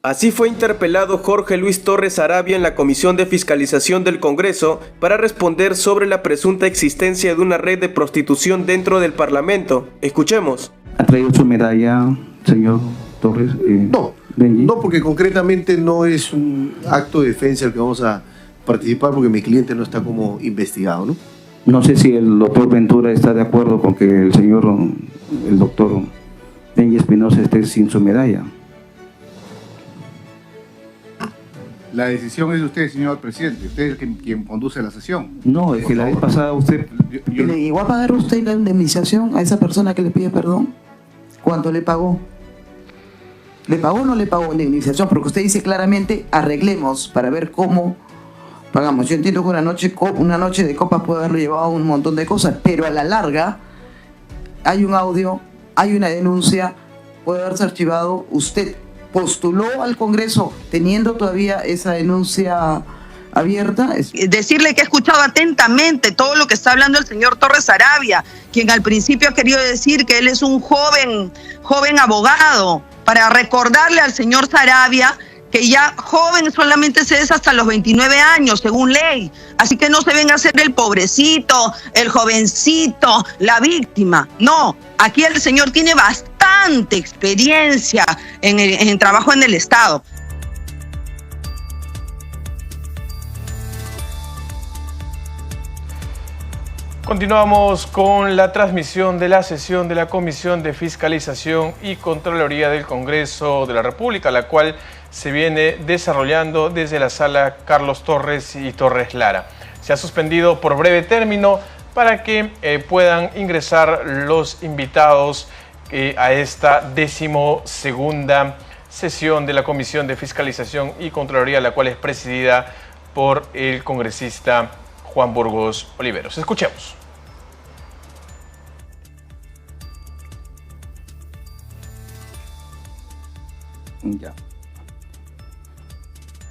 Así fue interpelado Jorge Luis Torres Arabia en la Comisión de Fiscalización del Congreso para responder sobre la presunta existencia de una red de prostitución dentro del Parlamento. Escuchemos. ¿Ha traído su medalla, señor Torres? No, porque concretamente no es un acto de defensa el que vamos a participar porque mi cliente no está como investigado, ¿no? No sé si el doctor Ventura está de acuerdo con que el doctor Benji Espinosa esté sin su medalla. La decisión es de usted, señor presidente. Usted es quien conduce la sesión. No, es que la vez pasada usted... ¿Le llegó a pagar usted la indemnización a esa persona que le pide perdón? ¿Cuánto le pagó? ¿Le pagó o no le pagó indemnización? Porque usted dice claramente, arreglemos para ver cómo pagamos. Yo entiendo que una noche de copas puede haberlo llevado a un montón de cosas, pero a la larga hay un audio, hay una denuncia, puede haberse archivado. Usted postuló al Congreso teniendo todavía esa denuncia abierta. Decirle que he escuchado atentamente todo lo que está hablando el señor Torres Arabia, quien al principio ha querido decir que él es un joven abogado, para recordarle al señor Sarabia que ya joven solamente se es hasta los 29 años, según ley. Así que no se venga a ser el pobrecito, el jovencito, la víctima. No, aquí el señor tiene bastante experiencia en trabajo en el Estado. Continuamos con la transmisión de la sesión de la Comisión de Fiscalización y Contraloría del Congreso de la República, la cual se viene desarrollando desde la sala Carlos Torres y Torres Lara. Se ha suspendido por breve término para que puedan ingresar los invitados a esta 12ª sesión de la Comisión de Fiscalización y Contraloría, la cual es presidida por el congresista Juan Burgos Oliveros. Escuchemos. Ya.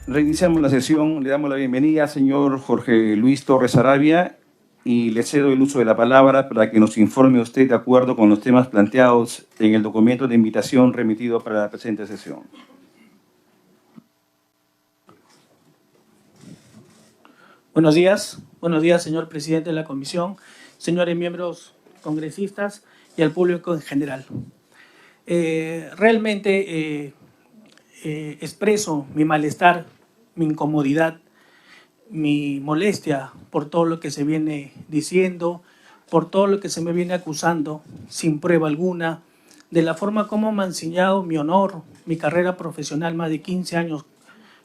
Reiniciamos la sesión, le damos la bienvenida al señor Jorge Luis Torres Arabia y le cedo el uso de la palabra para que nos informe usted de acuerdo con los temas planteados en el documento de invitación remitido para la presente sesión. Buenos días, señor presidente de la comisión, señores miembros congresistas y al público en general. Realmente expreso mi malestar, mi incomodidad, mi molestia por todo lo que se viene diciendo, por todo lo que se me viene acusando sin prueba alguna, de la forma como me han enseñado mi honor, mi carrera profesional, más de 15 años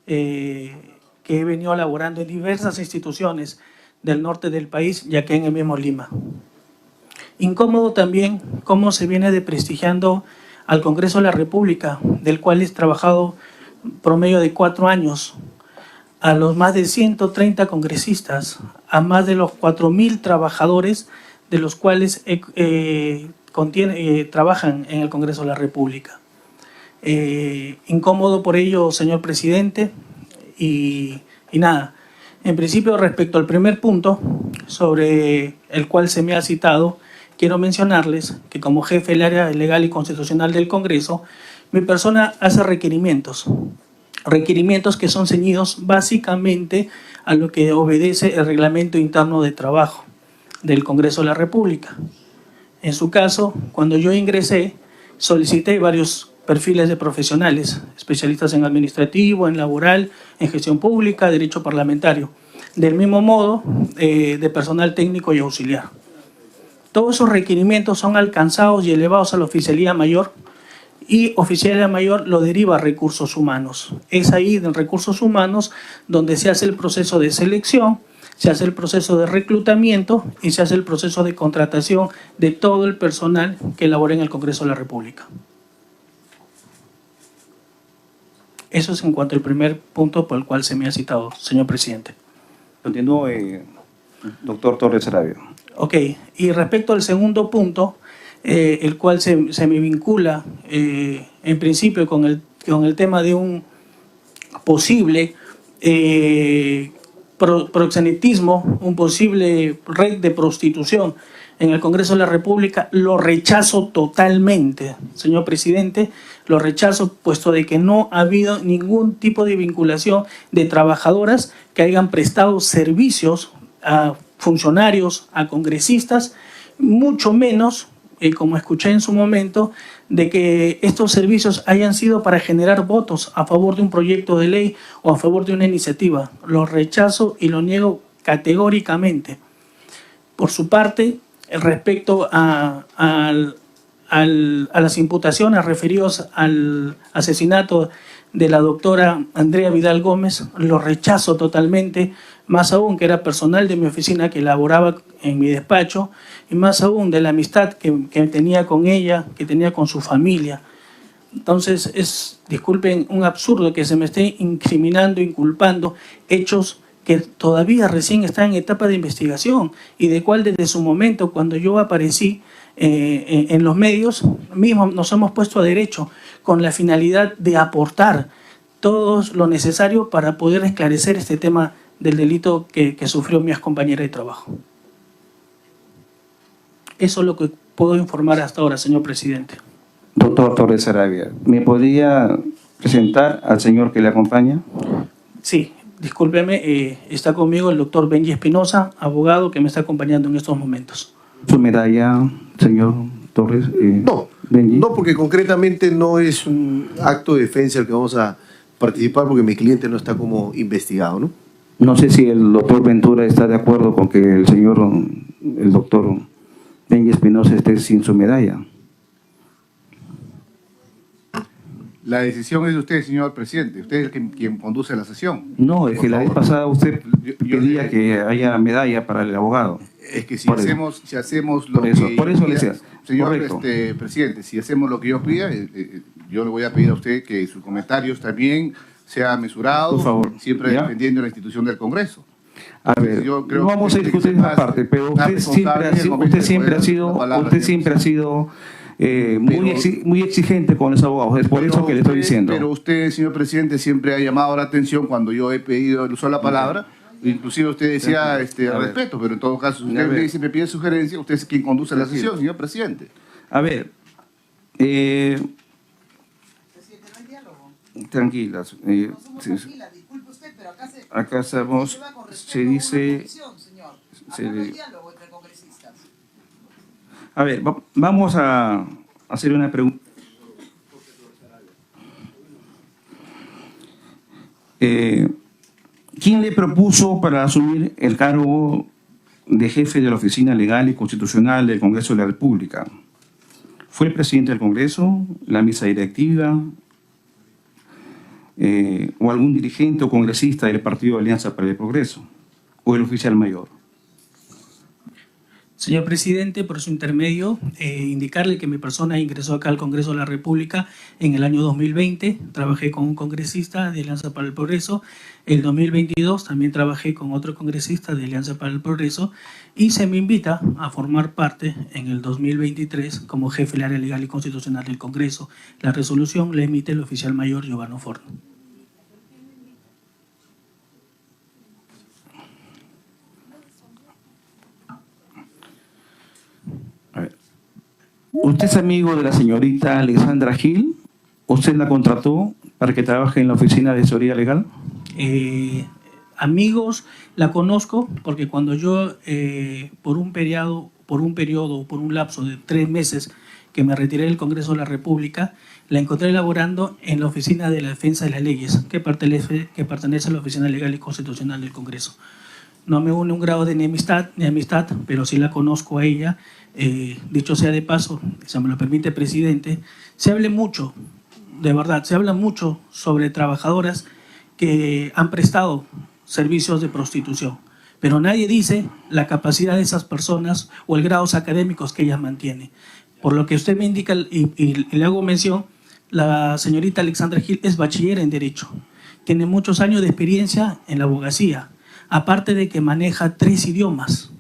que he venido laborando en diversas instituciones del norte del país y aquí en el mismo Lima. Incómodo también cómo se viene desprestigiando al Congreso de la República, del cual he trabajado promedio de 4 años, a los más de 130 congresistas, a más de los 4.000 trabajadores, de los cuales trabajan en el Congreso de la República. Incómodo por ello, señor presidente, y nada. En principio, respecto al primer punto, sobre el cual se me ha citado, quiero mencionarles que como jefe del área legal y constitucional del Congreso, mi persona hace requerimientos que son ceñidos básicamente a lo que obedece el reglamento interno de trabajo del Congreso de la República. En su caso, cuando yo ingresé, solicité varios perfiles de profesionales, especialistas en administrativo, en laboral, en gestión pública, derecho parlamentario, del mismo modo de personal técnico y auxiliar. Todos esos requerimientos son alcanzados y elevados a la Oficialía Mayor y Oficialía Mayor lo deriva a Recursos Humanos. Es ahí en Recursos Humanos donde se hace el proceso de selección, se hace el proceso de reclutamiento y se hace el proceso de contratación de todo el personal que labora en el Congreso de la República. Eso es en cuanto al primer punto por el cual se me ha citado, señor presidente. Continúo, doctor Torres Arabia. Ok, y respecto al segundo punto, el cual se me vincula en principio con el tema de un posible proxenetismo, un posible red de prostitución en el Congreso de la República, lo rechazo totalmente, señor presidente, lo rechazo puesto de que no ha habido ningún tipo de vinculación de trabajadoras que hayan prestado servicios a funcionarios, a congresistas, mucho menos, como escuché en su momento, de que estos servicios hayan sido para generar votos a favor de un proyecto de ley o a favor de una iniciativa. Lo rechazo y lo niego categóricamente. Por su parte, respecto a las imputaciones referidas al asesinato de la doctora Andrea Vidal Gómez, lo rechazo totalmente, más aún que era personal de mi oficina que laboraba en mi despacho, y más aún de la amistad que tenía con ella, que tenía con su familia. Entonces es, disculpen, un absurdo que se me esté incriminando, inculpando hechos que todavía recién están en etapa de investigación y de cual desde su momento, cuando yo aparecí en los medios, mismos nos hemos puesto a derecho con la finalidad de aportar todo lo necesario para poder esclarecer este tema del delito que sufrió mi compañera de trabajo. Eso es lo que puedo informar hasta ahora, señor presidente. Doctor Torres Sarabia, ¿me podría presentar al señor que le acompaña? Sí, discúlpeme, está conmigo el doctor Benji Espinosa, abogado que me está acompañando en estos momentos. ¿Su medalla, señor Torres? No, Benji. no, porque concretamente no es un acto de defensa el que vamos a participar porque mi cliente no está como investigado, ¿no? No sé si el doctor Ventura está de acuerdo con que el doctor Benji Espinosa esté sin su medalla. La decisión es de usted, señor presidente. Usted es quien conduce la sesión. No, es que la vez pasada usted Yo pedía que haya medalla para el abogado. Es que si Por hacemos lo por eso que le yo decía, pida, señor correcto. Presidente, si hacemos lo que yo pida, yo le voy a pedir a usted que sus comentarios también sean mesurados, Por favor. siempre ¿Ya? defendiendo la institución del Congreso. A ver, Yo creo no vamos a que discutir esa parte, pero usted siempre ha sido muy exigente con los abogados, es por eso que le estoy diciendo. Pero usted, señor presidente, siempre ha llamado la atención cuando yo he pedido el uso de la palabra. Inclusive usted decía respeto, pero en todo caso, si usted me pide sugerencia, usted es quien conduce la sesión, señor presidente. A ver, tranquilas. Disculpe usted, pero Acá estamos, se dice... A ver, vamos a hacer una pregunta. ¿Quién le propuso para asumir el cargo de jefe de la Oficina Legal y Constitucional del Congreso de la República? ¿Fue el presidente del Congreso, la mesa directiva o algún dirigente o congresista del Partido de Alianza para el Progreso o el oficial mayor? Señor presidente, por su intermedio, indicarle que mi persona ingresó acá al Congreso de la República en el año 2020. Trabajé con un congresista de Alianza para el Progreso. El 2022 también trabajé con otro congresista de Alianza para el Progreso y se me invita a formar parte en el 2023 como jefe del área legal y constitucional del Congreso. La resolución la emite el oficial mayor Giovanni Forno. ¿Usted es amigo de la señorita Alexandra Gil? ¿Usted la contrató para que trabaje en la oficina de asesoría legal? Amigos, la conozco porque cuando yo por un lapso de 3 meses que me retiré del Congreso de la República, la encontré laborando en la Oficina de la Defensa de las Leyes, que pertenece a la Oficina Legal y Constitucional del Congreso. No me une un grado de amistad, pero sí la conozco a ella. Dicho sea de paso, si me lo permite, presidente, se habla mucho, de verdad, se habla mucho sobre trabajadoras que han prestado servicios de prostitución, pero nadie dice la capacidad de esas personas o el grados académicos que ellas mantienen. Por lo que usted me indica y le hago mención, la señorita Alexandra Gil es bachiller en Derecho, tiene muchos años de experiencia en la abogacía, aparte de que maneja 3 idiomas.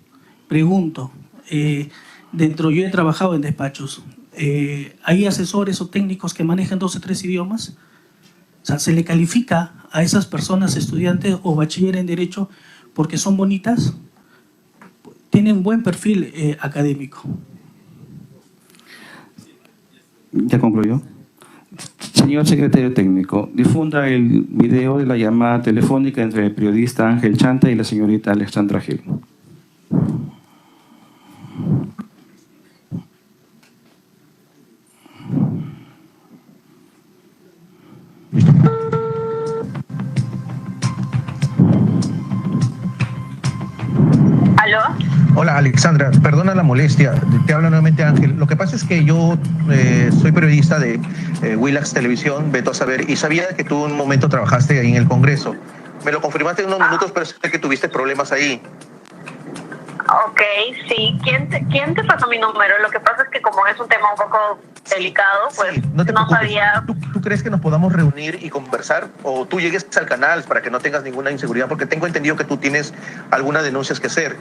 Pregunto, yo he trabajado en despachos, ¿hay asesores o técnicos que manejan 2 o 3 idiomas? O sea, ¿se le califica a esas personas, estudiantes o bachiller en Derecho, porque son bonitas? tiene un buen perfil académico. Ya concluyó. Señor secretario técnico, difunda el video de la llamada telefónica entre el periodista Ángel Chanta y la señorita Alexandra Gil. ¿Aló? Hola Alexandra, perdona la molestia, te habla nuevamente Ángel. Lo que pasa es que yo soy periodista de Willax Televisión, Veto a Saber, y sabía que tú un momento trabajaste ahí en el Congreso. Me lo confirmaste en unos minutos, pero sé que tuviste problemas ahí. Ok, sí. ¿Quién te pasó mi número? Lo que pasa es que como es un tema un poco delicado, pues Sí, no te preocupes. sabía... ¿Tú crees que nos podamos reunir y conversar? ¿O tú llegues al canal para que no tengas ninguna inseguridad? Porque tengo entendido que tú tienes algunas denuncias que hacer.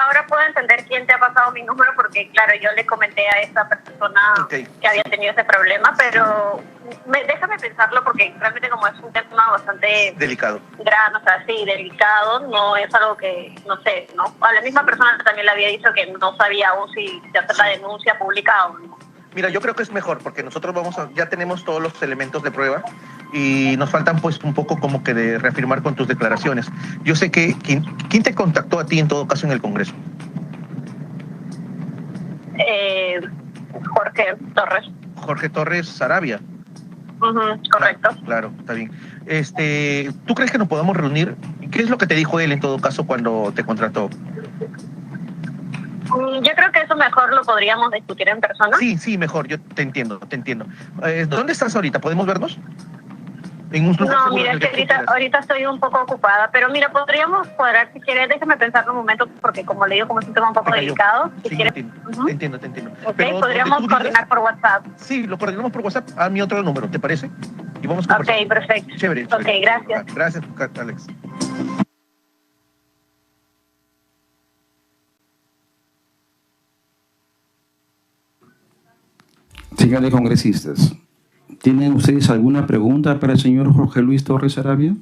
Ahora puedo entender quién te ha pasado mi número porque, claro, yo le comenté a esa persona que había tenido ese problema, pero déjame pensarlo porque realmente como es un tema bastante delicado, grande, o sea, sí, delicado, no es algo que, no sé, ¿no? A la misma persona también le había dicho que no sabía aún si hacer la denuncia pública o no. Mira, yo creo que es mejor porque nosotros ya tenemos todos los elementos de prueba y nos faltan pues un poco como que de reafirmar con tus declaraciones. Yo sé que ¿quién te contactó a ti en todo caso en el Congreso? Jorge Torres. Jorge Torres Sarabia. Correcto. Claro, está bien. ¿Tú crees que nos podamos reunir? ¿Qué es lo que te dijo él en todo caso cuando te contrató? Yo creo que eso mejor lo podríamos discutir en persona. Sí, mejor, yo te entiendo. ¿Dónde estás ahorita? ¿Podemos vernos? No, mira, es que ahorita estoy un poco ocupada, pero mira, podríamos cuadrar si quieres, déjame pensar un momento, porque como le digo, como es un tema un poco delicado, si quieres... Te entiendo. Ok, Pero podríamos coordinar por WhatsApp. Sí, lo coordinamos por WhatsApp a mi otro número, ¿te parece? Y vamos a conversar. Ok, perfecto. Chévere. Ok, gracias. Gracias, Alex. Señores congresistas, ¿tienen ustedes alguna pregunta para el señor Jorge Luis Torres Sarabia?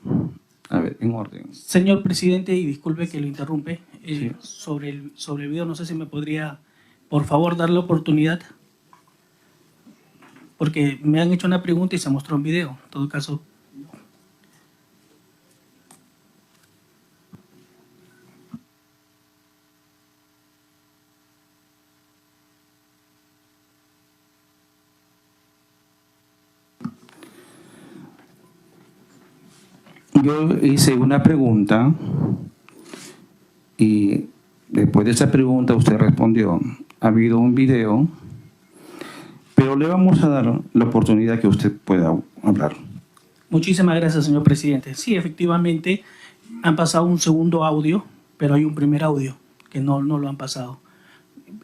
A ver, en orden. Señor presidente, y disculpe que lo interrumpe, Sí. sobre el video, no sé si me podría, por favor, dar la oportunidad, porque me han hecho una pregunta y se mostró un video, en todo caso. Yo hice una pregunta y después de esa pregunta usted respondió. Ha habido un video, pero le vamos a dar la oportunidad que usted pueda hablar. Muchísimas gracias, señor presidente. Sí, efectivamente, han pasado un segundo audio, pero hay un primer audio que no lo han pasado.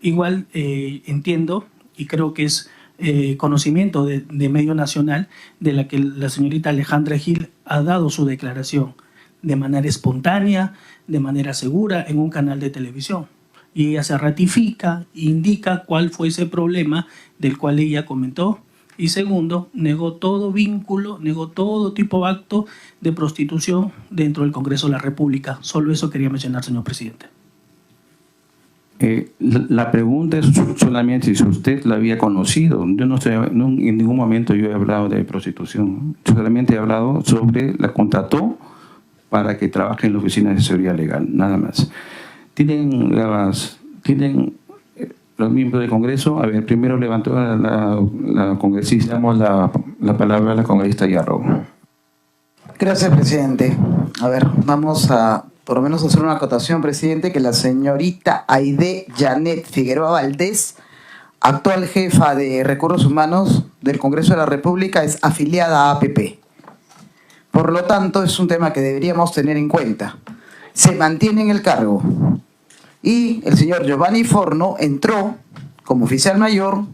Igual entiendo y creo que es conocimiento de medio nacional de la que la señorita Alexandra Gil ha dado su declaración de manera espontánea, de manera segura en un canal de televisión. Y ella se ratifica, indica cuál fue ese problema del cual ella comentó. Y segundo, negó todo vínculo, negó todo tipo de acto de prostitución dentro del Congreso de la República. Solo eso quería mencionar, señor presidente. La pregunta es solamente si usted la había conocido. Yo en ningún momento yo he hablado de prostitución. Yo solamente he hablado sobre la contrató para que trabaje en la Oficina de Seguridad Legal, nada más. ¿Tienen los miembros del Congreso? A ver, primero levantó la congresista, damos la palabra a la congresista Yarro. Gracias, presidente. A ver, vamos a por lo menos hacer una acotación, presidente, que la señorita Aide Janet Figueroa Valdés, actual jefa de Recursos Humanos del Congreso de la República, es afiliada a APP. Por lo tanto, es un tema que deberíamos tener en cuenta. Se mantiene en el cargo. Y el señor Giovanni Forno entró como oficial mayor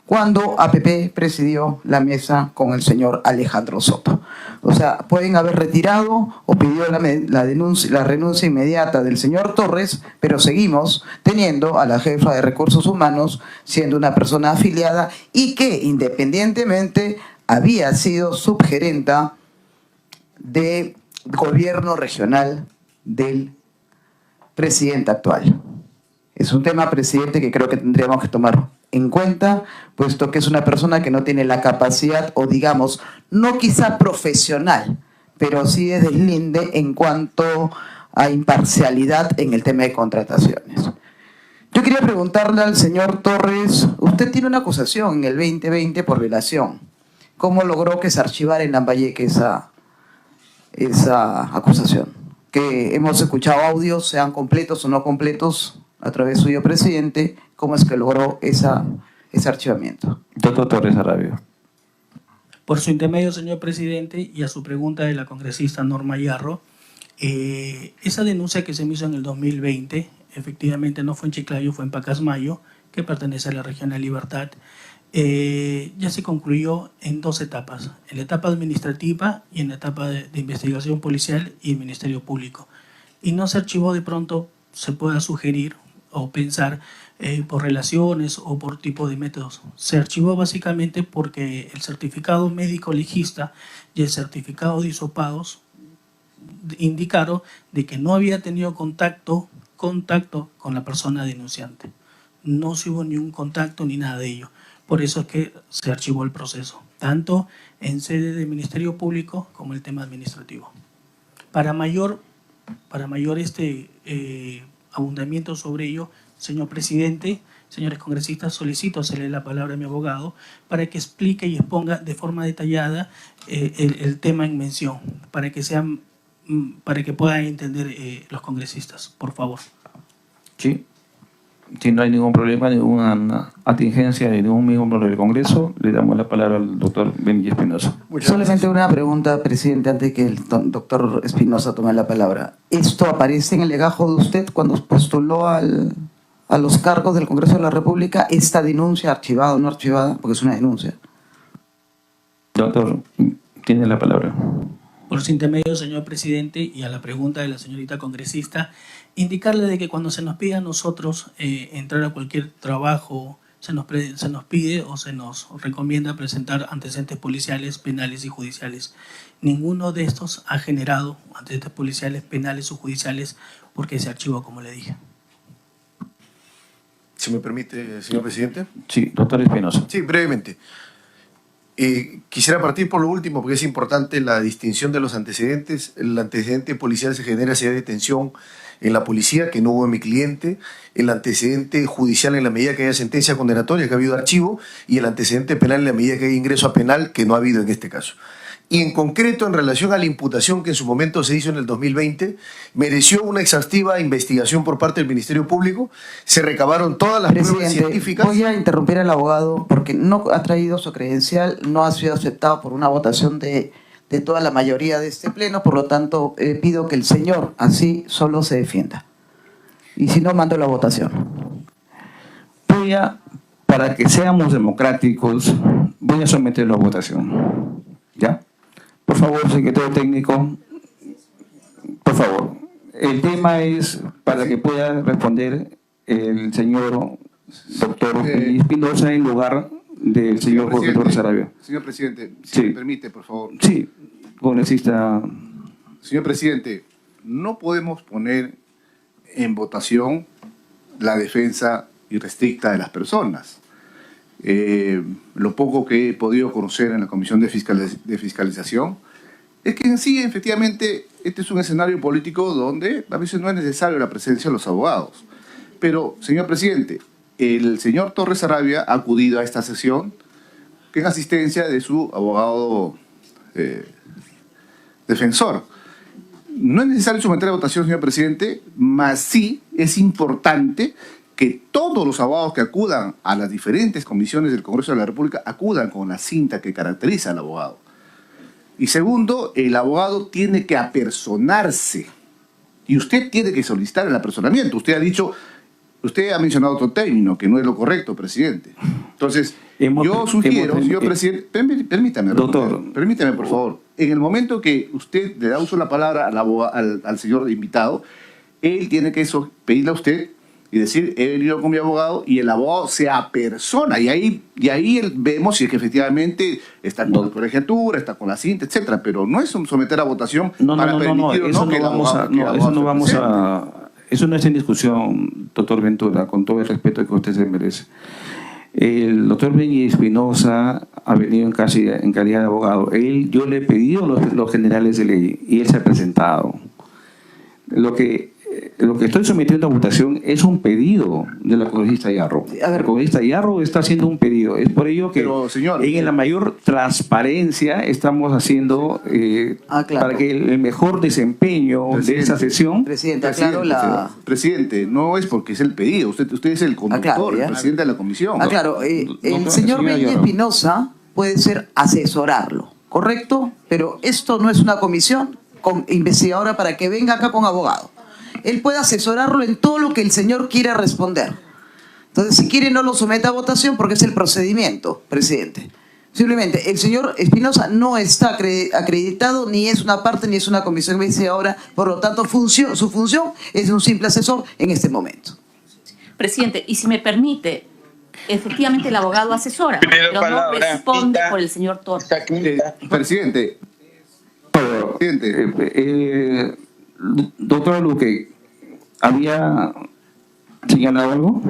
cuando APP presidió la mesa con el señor Alejandro Soto. O sea, pueden haber retirado o pidió la renuncia inmediata del señor Torres, pero seguimos teniendo a la jefa de Recursos Humanos siendo una persona afiliada y que independientemente había sido subgerenta de gobierno regional del presidente actual. Es un tema, presidente, que creo que tendríamos que tomar en cuenta, puesto que es una persona que no tiene la capacidad, o digamos, no quizá profesional, pero sí es deslinde en cuanto a imparcialidad en el tema de contrataciones. Yo quería preguntarle al señor Torres, usted tiene una acusación en el 2020 por violación. ¿Cómo logró que se archivara en Lambayeque esa acusación? Que hemos escuchado audios, sean completos o no completos, a través suyo, presidente. ¿Cómo es que logró ese archivamiento? Doctor Torres Sarabia. Por su intermedio, señor presidente, y a su pregunta de la congresista Norma Yarro, esa denuncia que se me hizo en el 2020, efectivamente no fue en Chiclayo, fue en Pacasmayo, que pertenece a la región de Libertad, ya se concluyó en 2 etapas, en la etapa administrativa y en la etapa de investigación policial y el Ministerio Público. Y no se archivó, de pronto se pueda sugerir o pensar por relaciones o por tipo de métodos. Se archivó básicamente porque el certificado médico legista y el certificado de hisopados indicaron de que no había tenido contacto con la persona denunciante. No se hubo ni un contacto ni nada de ello. Por eso es que se archivó el proceso, tanto en sede del Ministerio Público como el tema administrativo. Para mayor abundamiento sobre ello, señor presidente, señores congresistas, solicito hacerle la palabra a mi abogado para que explique y exponga de forma detallada el tema en mención, para que puedan entender los congresistas, por favor. Sí. Si no hay ningún problema, ninguna atingencia de ningún miembro del Congreso, le damos la palabra al doctor Benji Espinosa. Solamente una pregunta, presidente, antes que el doctor Espinosa tome la palabra. ¿Esto aparece en el legajo de usted cuando postuló a los cargos del Congreso de la República? ¿Esta denuncia archivada o no archivada? Porque es una denuncia. Doctor, tiene la palabra. Por su intermedio, señor presidente, y a la pregunta de la señorita congresista, indicarle de que cuando se nos pide a nosotros entrar a cualquier trabajo, se nos pide o se nos recomienda presentar antecedentes policiales, penales y judiciales. Ninguno de estos ha generado antecedentes policiales, penales o judiciales porque se archivó, como le dije. Si me permite, señor presidente. Sí, doctor Espinosa. Sí, brevemente. Quisiera partir por lo último, porque es importante la distinción de los antecedentes. El antecedente policial se genera si hay detención en la policía, que no hubo en mi cliente, el antecedente judicial en la medida que haya sentencia condenatoria, que ha habido archivo, y el antecedente penal en la medida que haya ingreso a penal, que no ha habido en este caso. Y en concreto, en relación a la imputación que en su momento se hizo en el 2020, mereció una exhaustiva investigación por parte del Ministerio Público, se recabaron todas las pruebas científicas. Voy a interrumpir al abogado porque no ha traído su credencial, no ha sido aceptado por una votación de toda la mayoría de este pleno, por lo tanto pido que el señor así solo se defienda. Y si no, mando la votación. Para que seamos democráticos, voy a someterlo a votación. ¿Ya? Por favor, secretario técnico, por favor. El tema es para que pueda responder el señor doctor Espinosa en lugar del señor Jorge Torres Sarabia. Señor presidente, si Sí. me permite, por favor. Sí, congresista. Señor presidente, no podemos poner en votación la defensa irrestricta de las personas. Lo poco que he podido conocer en la Comisión de Fiscalización es que en sí, efectivamente, este es un escenario político donde a veces no es necesaria la presencia de los abogados. Pero, señor presidente, el señor Torres Sarabia ha acudido a esta sesión en asistencia de su abogado defensor. No es necesario someter a votación, señor presidente, mas sí es importante que todos los abogados que acudan a las diferentes comisiones del Congreso de la República acudan con la cinta que caracteriza al abogado. Y segundo, el abogado tiene que apersonarse. Y usted tiene que solicitar el apersonamiento. Usted ha mencionado otro término que no es lo correcto, presidente. Entonces, yo sugiero, señor presidente, permítame, doctor, permítame, por favor. En el momento que usted le da uso de la palabra al señor invitado, él tiene que pedirle a usted y decir, he venido con mi abogado, y el abogado se apersona, y ahí vemos si es que efectivamente está con la colegiatura, está con la cinta, etcétera, pero no es someter a votación para permitir o no que el abogado eso no está en discusión, doctor Ventura, con todo el respeto que usted se merece. El doctor Benji Espinosa ha venido en calidad de abogado. Yo le he pedido los generales de ley y él se ha presentado. Lo que estoy sometiendo a votación es un pedido de la congresista Yarro. La congresista Yarro está haciendo un pedido. Es por ello que en la mayor transparencia estamos haciendo para que el mejor desempeño de esa sesión... Presidente, no es porque es el pedido. Usted es el conductor, el presidente de la comisión. El señor Benji Espinosa puede ser asesorarlo, ¿correcto? Pero esto no es una comisión investigadora para que venga acá con abogado. Él puede asesorarlo en todo lo que el señor quiera responder. Entonces, si quiere, no lo someta a votación porque es el procedimiento, presidente. Simplemente, el señor Espinosa no está acreditado, ni es una parte, ni es una comisión investigadora. Por lo tanto, su función es un simple asesor en este momento. Presidente, y si me permite, efectivamente el abogado asesora, pero no responde por el señor Torres. Presidente. Doctora Luque, ¿había señalado algo?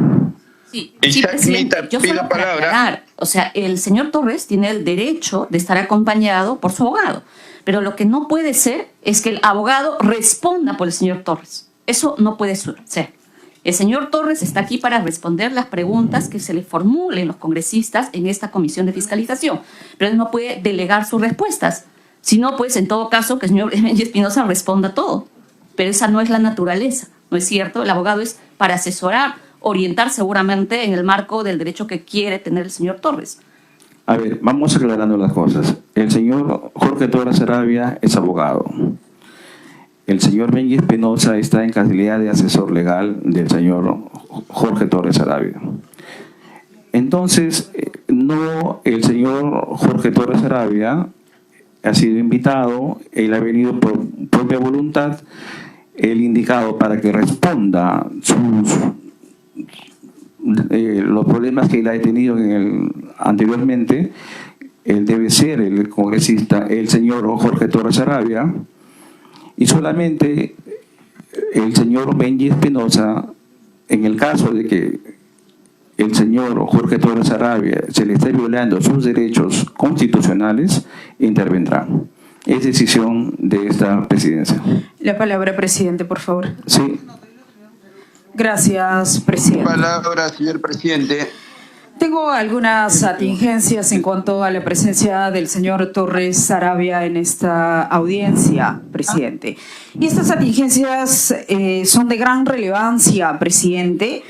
Sí, presidente, yo solo para aclarar, o sea, el señor Torres tiene el derecho de estar acompañado por su abogado, pero lo que no puede ser es que el abogado responda por el señor Torres. Eso no puede ser. El señor Torres está aquí para responder las preguntas que se le formulen los congresistas en esta comisión de fiscalización, pero él no puede delegar sus respuestas. Si no, pues en todo caso que el señor Benji Espinosa responda todo. Pero esa no es la naturaleza, ¿no es cierto? El abogado es para asesorar, orientar seguramente en el marco del derecho que quiere tener el señor Torres. A ver, vamos aclarando las cosas. El señor Jorge Torres Sarabia es abogado. El señor Benji Espinosa está en calidad de asesor legal del señor Jorge Torres Sarabia. Entonces, no, el señor Jorge Torres Sarabia ha sido invitado, él ha venido por propia voluntad, el indicado para que responda los problemas que él ha tenido anteriormente. Él debe ser el congresista, el señor Jorge Torres Sarabia, y solamente el señor Benji Espinosa, en el caso de que el señor Jorge Torres Sarabia se le esté violando sus derechos constitucionales, intervendrá. Es decisión de esta presidencia. La palabra, presidente, por favor. Sí. Gracias, presidente. Palabra, señor presidente. Tengo algunas atingencias en cuanto a la presencia del señor Torres Sarabia en esta audiencia, presidente. Y estas atingencias son de gran relevancia, presidente,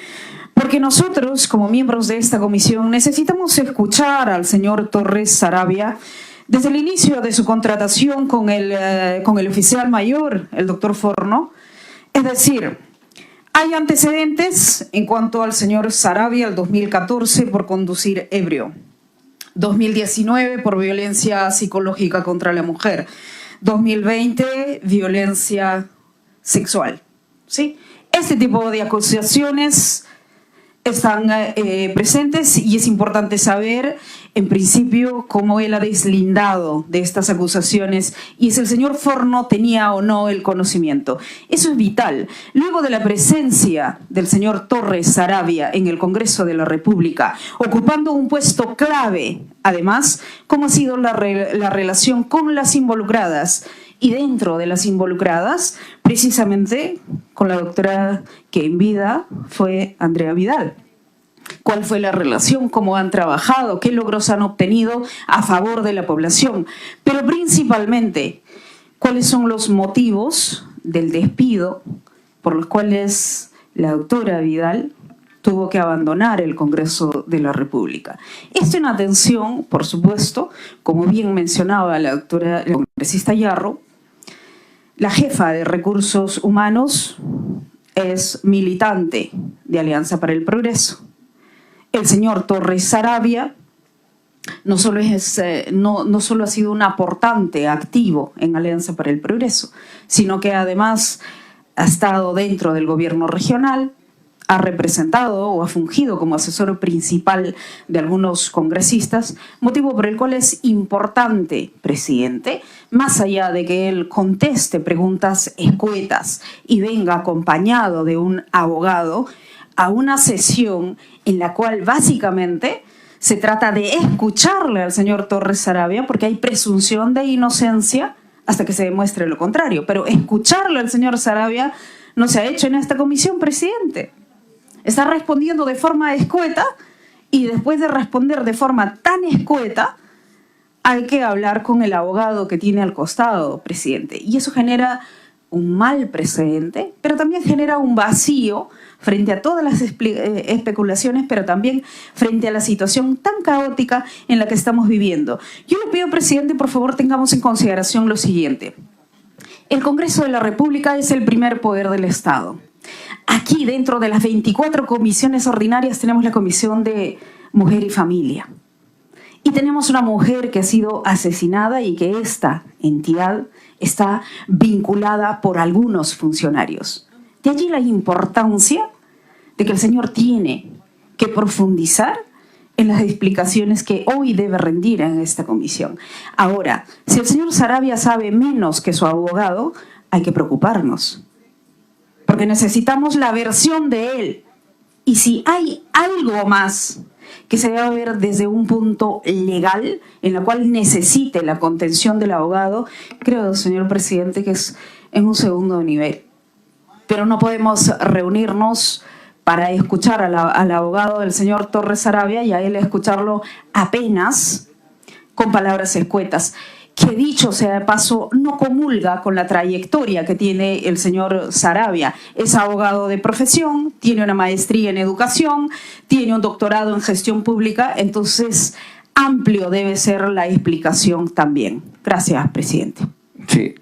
porque nosotros, como miembros de esta comisión, necesitamos escuchar al señor Torres Sarabia desde el inicio de su contratación con el oficial mayor, el doctor Forno. Es decir, hay antecedentes en cuanto al señor Sarabia, el 2014 por conducir ebrio, 2019 por violencia psicológica contra la mujer, 2020 violencia sexual. ¿Sí? Este tipo de acusaciones están presentes y es importante saber, en principio, cómo él ha deslindado de estas acusaciones y si el señor Forno tenía o no el conocimiento. Eso es vital. Luego de la presencia del señor Torres Sarabia en el Congreso de la República, ocupando un puesto clave, además, cómo ha sido la relación con las involucradas y dentro de las involucradas, precisamente con la doctora que en vida fue Andrea Vidal. ¿Cuál fue la relación? ¿Cómo han trabajado? ¿Qué logros han obtenido a favor de la población? Pero principalmente, ¿cuáles son los motivos del despido por los cuales la doctora Vidal tuvo que abandonar el Congreso de la República? Esto en atención, por supuesto, como bien mencionaba la congresista Yarro, la jefa de Recursos Humanos es militante de Alianza para el Progreso. El señor Torres Sarabia no solo ha sido un aportante activo en Alianza para el Progreso, sino que además ha estado dentro del gobierno regional, ha representado o ha fungido como asesor principal de algunos congresistas, motivo por el cual es importante, presidente, más allá de que él conteste preguntas escuetas y venga acompañado de un abogado, a una sesión en la cual básicamente se trata de escucharle al señor Torres Saravia, porque hay presunción de inocencia hasta que se demuestre lo contrario. Pero escucharle al señor Saravia no se ha hecho en esta comisión, presidente. Está respondiendo de forma escueta y después de responder de forma tan escueta, hay que hablar con el abogado que tiene al costado, presidente. Y eso genera un mal precedente, pero también genera un vacío frente a todas las especulaciones, pero también frente a la situación tan caótica en la que estamos viviendo. Yo le pido, presidente, por favor, tengamos en consideración lo siguiente. El Congreso de la República es el primer poder del Estado. Aquí, dentro de las 24 comisiones ordinarias, tenemos la Comisión de Mujer y Familia. Y tenemos una mujer que ha sido asesinada y que esta entidad está vinculada por algunos funcionarios. De allí la importancia de que el señor tiene que profundizar en las explicaciones que hoy debe rendir en esta comisión. Ahora, si el señor Saravia sabe menos que su abogado, hay que preocuparnos, porque necesitamos la versión de él. Y si hay algo más que se debe ver desde un punto legal, en la cual necesite la contención del abogado, creo, señor presidente, que es en un segundo nivel. Pero no podemos reunirnos para escuchar al abogado del señor Torres Saravia y a él escucharlo apenas con palabras escuetas, que dicho sea de paso, no comulga con la trayectoria que tiene el señor Saravia. Es abogado de profesión, tiene una maestría en educación, tiene un doctorado en gestión pública, entonces amplio debe ser la explicación también. Gracias, presidente. Sí,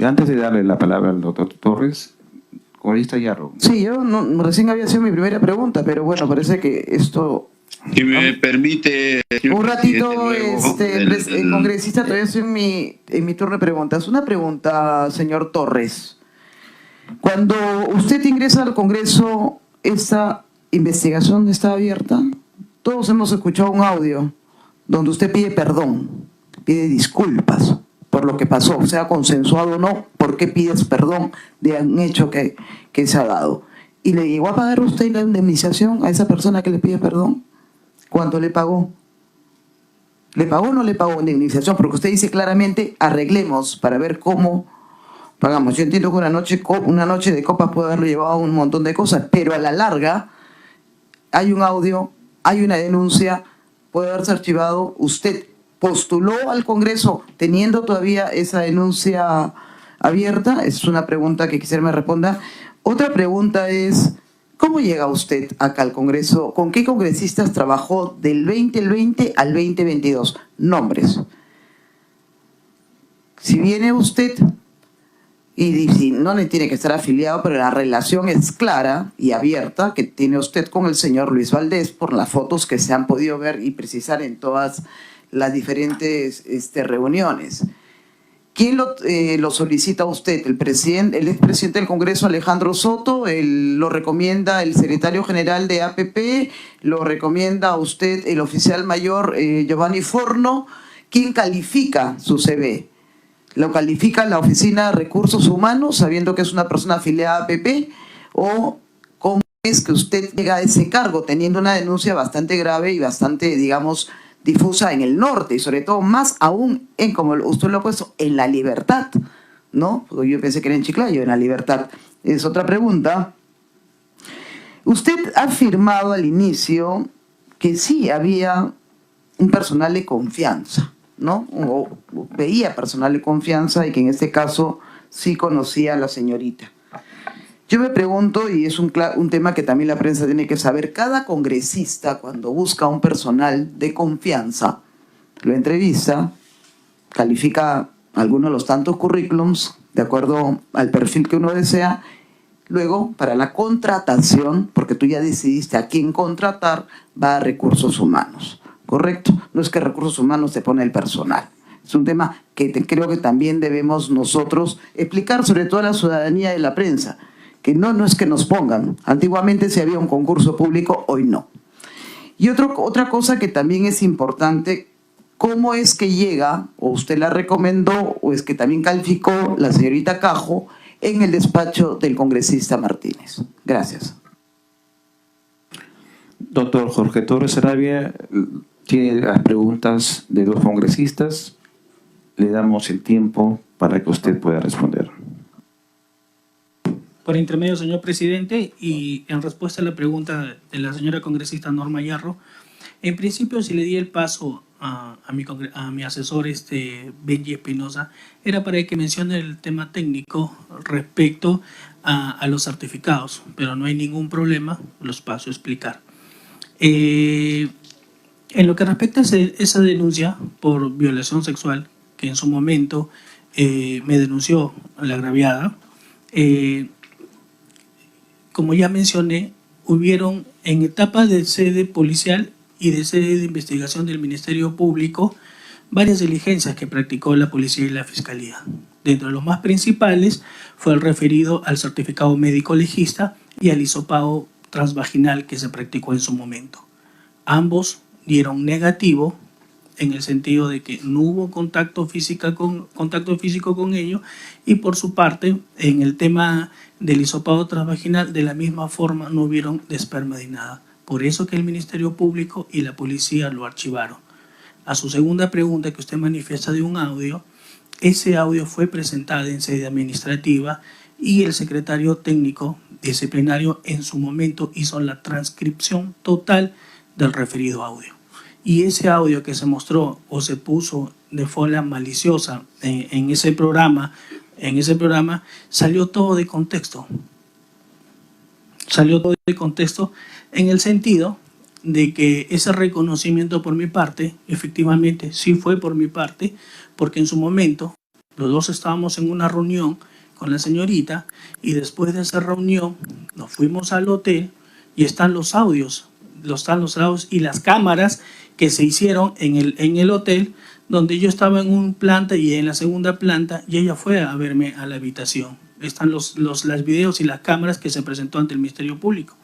antes de darle la palabra al doctor Torres, Corista Yarro. Sí, yo recién había sido mi primera pregunta, pero bueno, parece que esto... Si me permite... Un ratito, congresista, todavía estoy en mi turno de preguntas. Una pregunta, señor Torres. Cuando usted ingresa al Congreso, ¿esta investigación está abierta? Todos hemos escuchado un audio donde usted pide perdón, pide disculpas por lo que pasó, sea consensuado o no. ¿Por qué pides perdón de un hecho que se ha dado? ¿Y le llegó a pagar usted la indemnización a esa persona que le pide perdón? ¿Cuánto le pagó? ¿Le pagó o no le pagó indemnización? Porque usted dice claramente, arreglemos para ver cómo pagamos. Yo entiendo que una noche de copas puede haberlo llevado a un montón de cosas, pero a la larga hay un audio, hay una denuncia, puede haberse archivado. Usted postuló al Congreso teniendo todavía esa denuncia abierta. Es una pregunta que quisiera me responda. Otra pregunta es, ¿cómo llega usted acá al Congreso? ¿Con qué congresistas trabajó del 2020 al 2022? Nombres. Si viene usted, y si no le tiene que estar afiliado, pero la relación es clara y abierta que tiene usted con el señor Luis Valdés por las fotos que se han podido ver y precisar en todas las diferentes reuniones. ¿Quién lo solicita a usted? El expresidente del Congreso, Alejandro Soto, lo recomienda el secretario general de APP, lo recomienda a usted el oficial mayor Giovanni Forno. ¿Quién califica su CV? ¿Lo califica la Oficina de Recursos Humanos, sabiendo que es una persona afiliada a APP? ¿O cómo es que usted llega a ese cargo, teniendo una denuncia bastante grave y bastante, digamos, difusa en el norte, y sobre todo más aún en, como usted lo ha puesto, en La Libertad, ¿no? Porque yo pensé que era en Chiclayo, en La Libertad. Es otra pregunta. Usted ha afirmado al inicio que sí había un personal de confianza, ¿no? O veía personal de confianza y que en este caso sí conocía a la señorita. Yo me pregunto, y es un tema que también la prensa tiene que saber, cada congresista cuando busca un personal de confianza, lo entrevista, califica algunos de los tantos currículums de acuerdo al perfil que uno desea, luego para la contratación, porque tú ya decidiste a quién contratar, va a Recursos Humanos, ¿correcto? No es que Recursos Humanos te pone el personal. Es un tema que creo que también debemos nosotros explicar, sobre todo a la ciudadanía y la prensa. que no es que nos pongan. Antiguamente si había un concurso público, hoy no. Y otra cosa que también es importante, ¿cómo es que llega, o usted la recomendó, o es que también calificó la señorita Cajo en el despacho del congresista Martínez? Gracias. Doctor Jorge Torres Sarabia, tiene las preguntas de los congresistas. Le damos el tiempo para que usted pueda responder. Por intermedio, señor presidente, y en respuesta a la pregunta de la señora congresista Norma Yarro, en principio, si le di el paso a mi asesor Benji Espinosa, era para que mencione el tema técnico respecto a los certificados, pero no hay ningún problema, los paso a explicar. En lo que respecta a esa denuncia por violación sexual, que en su momento me denunció la agraviada, como ya mencioné, hubieron en etapa de sede policial y de sede de investigación del Ministerio Público varias diligencias que practicó la policía y la fiscalía. Dentro de los más principales fue el referido al certificado médico legista y al hisopado transvaginal que se practicó en su momento. Ambos dieron negativo en el sentido de que no hubo contacto físico con ellos, y por su parte, en el tema del hisopado transvaginal, de la misma forma no hubieron de esperma de nada. Por eso que el Ministerio Público y la policía lo archivaron. A su segunda pregunta que usted manifiesta de un audio, ese audio fue presentado en sede administrativa y el secretario técnico disciplinario en su momento hizo la transcripción total del referido audio. Y ese audio que se mostró o se puso de forma maliciosa en ese programa salió todo de contexto. Salió todo de contexto en el sentido de que ese reconocimiento por mi parte, efectivamente sí fue por mi parte, porque en su momento los dos estábamos en una reunión con la señorita y después de esa reunión nos fuimos al hotel y están los audios y las cámaras que se hicieron en el hotel, donde yo estaba en una planta y en la segunda planta, y ella fue a verme a la habitación. Están los videos y las cámaras que se presentó ante el Ministerio Público.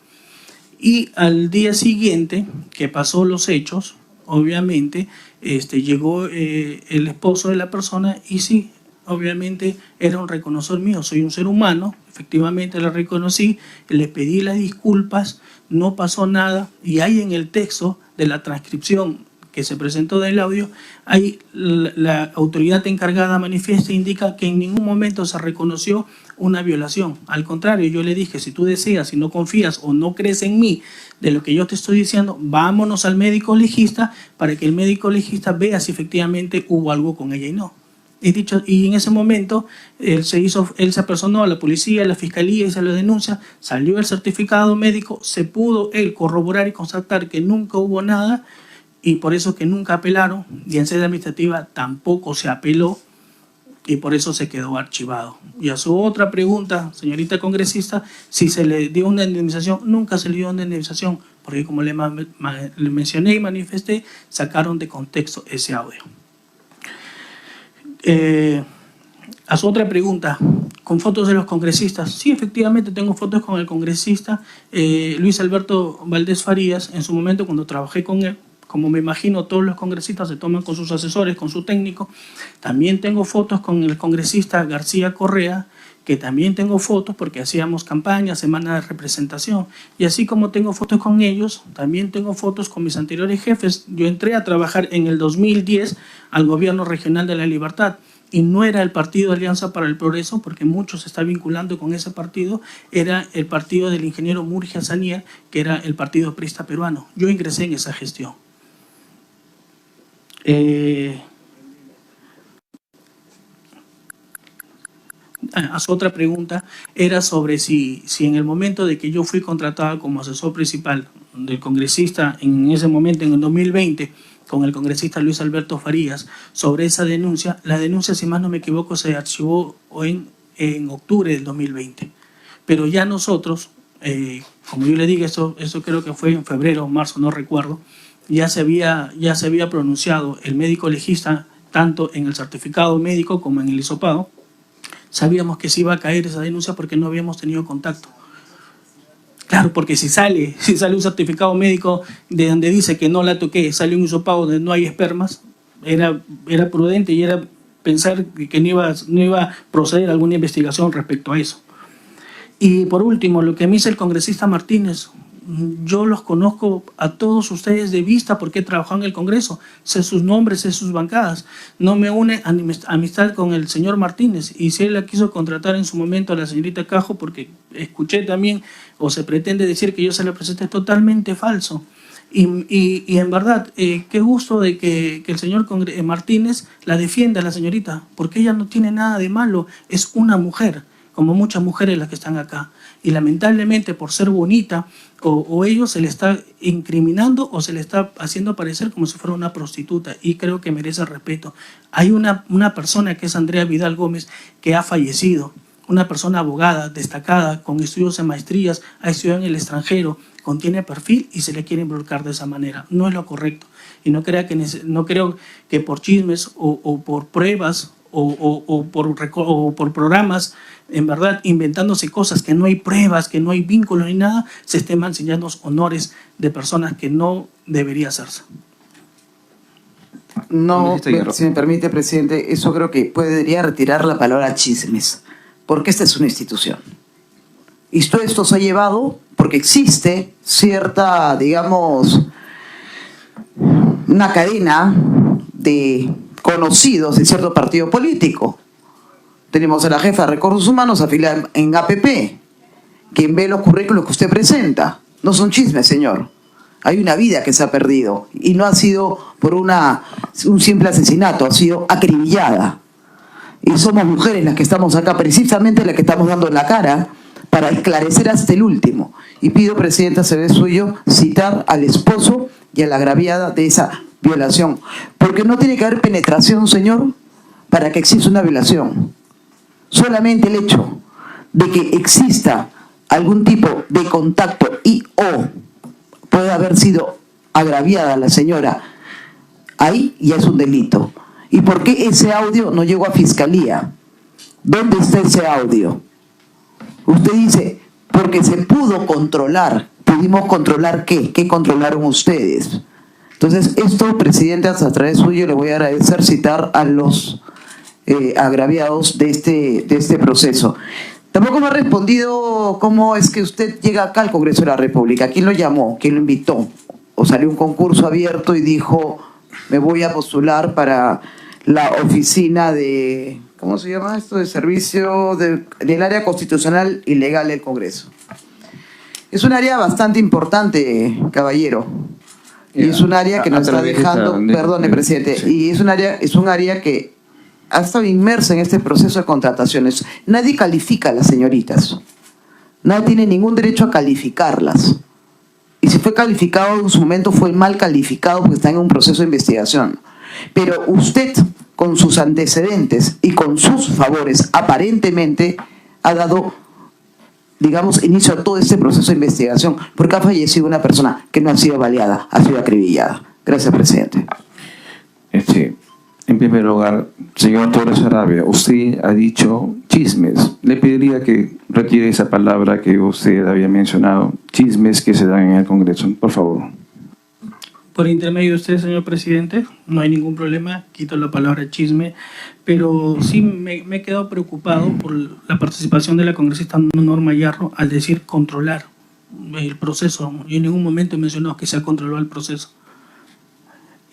Y al día siguiente que pasó los hechos, obviamente, llegó el esposo de la persona y sí, obviamente era un reconocedor mío, soy un ser humano, efectivamente lo reconocí, le pedí las disculpas, no pasó nada, y ahí en el texto de la transcripción que se presentó del audio, ahí la autoridad encargada manifiesta e indica que en ningún momento se reconoció una violación. Al contrario, yo le dije, si tú deseas, si no confías o no crees en mí de lo que yo te estoy diciendo, vámonos al médico legista para que el médico legista vea si efectivamente hubo algo con ella y no. Y en ese momento él se personó a la policía, a la fiscalía y se lo denuncia, salió el certificado médico, se pudo él corroborar y constatar que nunca hubo nada, y por eso que nunca apelaron, y en sede administrativa tampoco se apeló, y por eso se quedó archivado. Y a su otra pregunta, señorita congresista, si se le dio una indemnización, nunca se le dio una indemnización, porque como le mencioné y manifesté, sacaron de contexto ese audio. A su otra pregunta, con fotos de los congresistas. Sí, efectivamente tengo fotos con el congresista Luis Alberto Valdés Farías, en su momento cuando trabajé con él. Como me imagino todos los congresistas se toman con sus asesores, con su técnico. También tengo fotos con el congresista García Correa, que también tengo fotos porque hacíamos campaña, semana de representación. Y así como tengo fotos con ellos, también tengo fotos con mis anteriores jefes. Yo entré a trabajar en el 2010 al Gobierno Regional de la Libertad y no era el partido Alianza para el Progreso, porque muchos se están vinculando con ese partido, era el partido del ingeniero Murgia Sanier, que era el partido prista peruano. Yo ingresé en esa gestión. A su otra pregunta era sobre si en el momento de que yo fui contratada como asesor principal del congresista en ese momento, en el 2020, con el congresista Luis Alberto Farías, sobre esa denuncia, la denuncia, si más no me equivoco, se archivó en octubre del 2020. Pero ya nosotros, como yo le digo, eso creo que fue en febrero o marzo, no recuerdo, ya se había pronunciado el médico legista tanto en el certificado médico como en el hisopado, sabíamos que se iba a caer esa denuncia porque no habíamos tenido contacto. Claro, porque si sale un certificado médico de donde dice que no la toqué, sale un hisopado donde no hay espermas, era prudente y era pensar que no iba a proceder alguna investigación respecto a eso. Y por último, lo que me dice el congresista Martínez, yo los conozco a todos ustedes de vista porque he trabajado en el Congreso, sé sus nombres, sé sus bancadas, no me une amistad con el señor Martínez, y si él la quiso contratar en su momento a la señorita Cajo, porque escuché también, o se pretende decir que yo se la presenté, totalmente falso. Y en verdad, qué gusto de que el señor Martínez la defienda a la señorita, porque ella no tiene nada de malo, es una mujer, como muchas mujeres las que están acá. Y lamentablemente por ser bonita, o ellos se le está incriminando o se le está haciendo parecer como si fuera una prostituta, y creo que merece respeto. Hay una persona que es Andrea Vidal Gómez que ha fallecido, una persona abogada, destacada, con estudios en maestrías, ha estudiado en el extranjero, contiene perfil y se le quiere involucrar de esa manera. No es lo correcto. Y no creo que por chismes o por pruebas o por programas, en verdad, inventándose cosas que no hay pruebas, que no hay vínculo ni nada, se estén mancillando los honores de personas que no debería hacerse. No, si me permite, presidente, eso creo que debería retirar la palabra chismes, porque esta es una institución. Y todo esto se ha llevado porque existe cierta, digamos, una cadena de conocidos de cierto partido político. Tenemos a la jefa de Recursos Humanos afiliada en APP, quien ve los currículos que usted presenta. No son chismes, señor. Hay una vida que se ha perdido y no ha sido por un simple asesinato, ha sido acribillada. Y somos mujeres las que estamos acá, precisamente las que estamos dando la cara para esclarecer hasta el último. Y pido, presidenta, se ve suyo citar al esposo y a la agraviada de esa violación. Porque no tiene que haber penetración, señor, para que exista una violación. Solamente el hecho de que exista algún tipo de contacto y o puede haber sido agraviada la señora, ahí ya es un delito. ¿Y por qué ese audio no llegó a fiscalía? ¿Dónde está ese audio? Usted dice, porque se pudo controlar. ¿Pudimos controlar qué? ¿Qué controlaron ustedes? Entonces, esto, presidente, a través suyo le voy a agradecer citar a los agraviados de este proceso. Tampoco me ha respondido cómo es que usted llega acá al Congreso de la República. ¿Quién lo llamó? ¿Quién lo invitó? ¿O salió un concurso abierto y dijo, me voy a postular para la oficina de, ¿cómo se llama esto? De servicio del área constitucional y legal del Congreso? Es un área bastante importante, caballero. Y es un área que nos está dejando, perdone, presidente, sí. Y es un área que ha estado inmersa en este proceso de contrataciones. Nadie califica a las señoritas. Nadie tiene ningún derecho a calificarlas. Y si fue calificado en su momento fue mal calificado porque está en un proceso de investigación. Pero usted, con sus antecedentes y con sus favores, aparentemente ha dado, digamos, inicio a todo este proceso de investigación porque ha fallecido una persona que no ha sido baleada, ha sido acribillada. Gracias, presidente. En primer lugar, señor Torres Sarabia, usted ha dicho chismes. Le pediría que retire esa palabra que usted había mencionado, chismes que se dan en el Congreso, por favor. Por intermedio de usted, señor presidente, no hay ningún problema, quito la palabra chisme, pero sí me he quedado preocupado por la participación de la congresista Norma Yarro al decir controlar el proceso. Yo en ningún momento he mencionado que se ha controlado el proceso.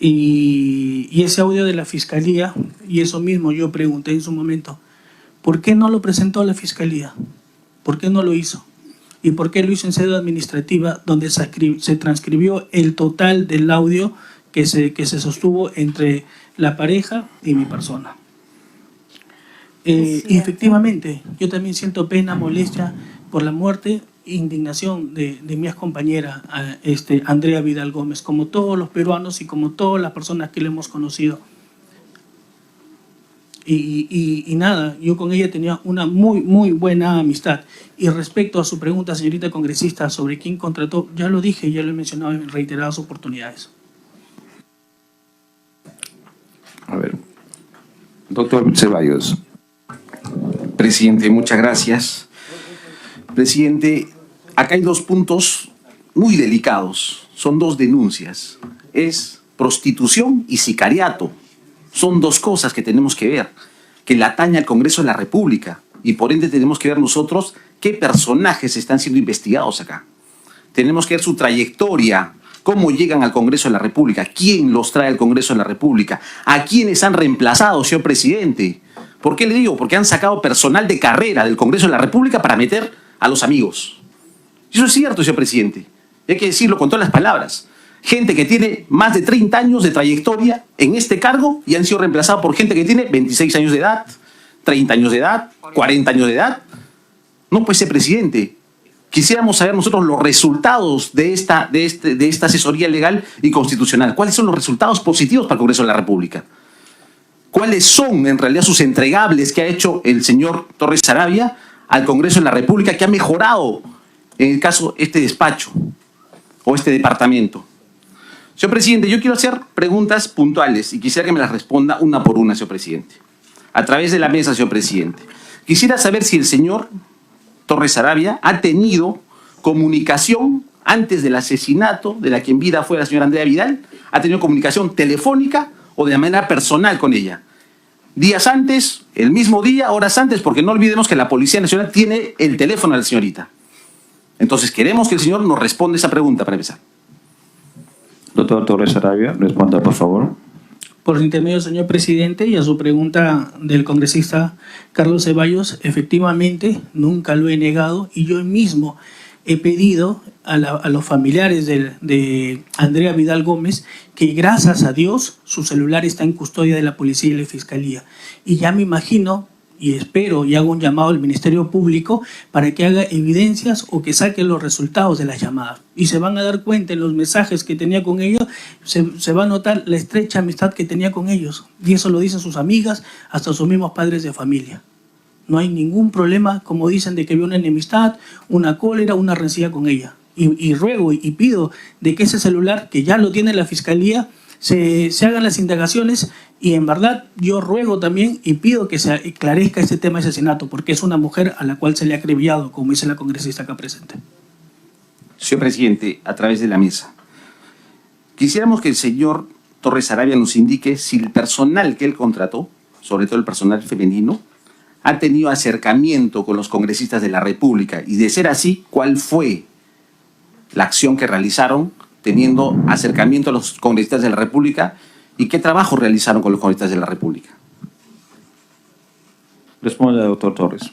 Y ese audio de la Fiscalía, y eso mismo yo pregunté en su momento, ¿por qué no lo presentó a la Fiscalía? ¿Por qué no lo hizo? ¿Y por qué lo hizo en sede administrativa donde se transcribió el total del audio que se sostuvo entre la pareja y mi persona? Y efectivamente, yo también siento pena, molestia por la muerte e indignación de mi excompañera Andrea Vidal Gómez, como todos los peruanos y como todas las personas que le hemos conocido. Y nada, yo con ella tenía una muy buena amistad. Y respecto a su pregunta, señorita congresista, sobre quién contrató, ya lo dije, ya lo he mencionado en reiteradas oportunidades. A ver, doctor Ceballos. presidente, muchas gracias. Presidente, acá hay dos puntos muy delicados. Son dos denuncias. Es prostitución y sicariato. Son dos cosas que tenemos que ver, que le atañe al Congreso de la República. Y por ende tenemos que ver nosotros qué personajes están siendo investigados acá. Tenemos que ver su trayectoria, cómo llegan al Congreso de la República, quién los trae al Congreso de la República, a quiénes han reemplazado, señor presidente. ¿Por qué le digo? Porque han sacado personal de carrera del Congreso de la República para meter a los amigos. Eso es cierto, señor presidente. Hay que decirlo con todas las palabras. Gente que tiene más de 30 años de trayectoria en este cargo y han sido reemplazados por gente que tiene 26 años de edad, 30 años de edad, 40 años de edad. No puede ser, presidente. Quisiéramos saber nosotros los resultados de esta asesoría legal y constitucional. ¿Cuáles son los resultados positivos para el Congreso de la República? ¿Cuáles son en realidad sus entregables que ha hecho el señor Torres Saravia al Congreso de la República, que ha mejorado en el caso este despacho o este departamento? Señor presidente, yo quiero hacer preguntas puntuales y quisiera que me las responda una por una, señor presidente. A través de la mesa, señor presidente. Quisiera saber si el señor Torres Saravia ha tenido comunicación antes del asesinato de la que en vida fue la señora Andrea Vidal, ha tenido comunicación telefónica o de manera personal con ella. Días antes, el mismo día, horas antes, porque no olvidemos que la Policía Nacional tiene el teléfono de la señorita. Entonces queremos que el señor nos responda esa pregunta para empezar. Doctor Torres Saravia, responda por favor. Por intermedio del señor presidente y a su pregunta del congresista Carlos Ceballos, efectivamente nunca lo he negado y yo mismo he pedido a los familiares de Andrea Vidal Gómez que gracias a Dios su celular está en custodia de la policía y la fiscalía. Y ya me imagino y espero y hago un llamado al Ministerio Público para que haga evidencias o que saque los resultados de las llamadas. Y se van a dar cuenta en los mensajes que tenía con ellos, se va a notar la estrecha amistad que tenía con ellos. Y eso lo dicen sus amigas, hasta sus mismos padres de familia. No hay ningún problema, como dicen, de que había una enemistad, una cólera, una rencilla con ella. Y ruego y pido de que ese celular, que ya lo tiene la Fiscalía, se hagan las indagaciones y en verdad yo ruego también y pido que se esclarezca este tema de asesinato porque es una mujer a la cual se le ha acribillado, como dice la congresista acá presente. Señor presidente, a través de la mesa, quisiéramos que el señor Torres Saravia nos indique si el personal que él contrató, sobre todo el personal femenino, ha tenido acercamiento con los congresistas de la República y de ser así, ¿cuál fue la acción que realizaron teniendo acercamiento a los congresistas de la República y qué trabajo realizaron con los congresistas de la República? Responde, doctor Torres.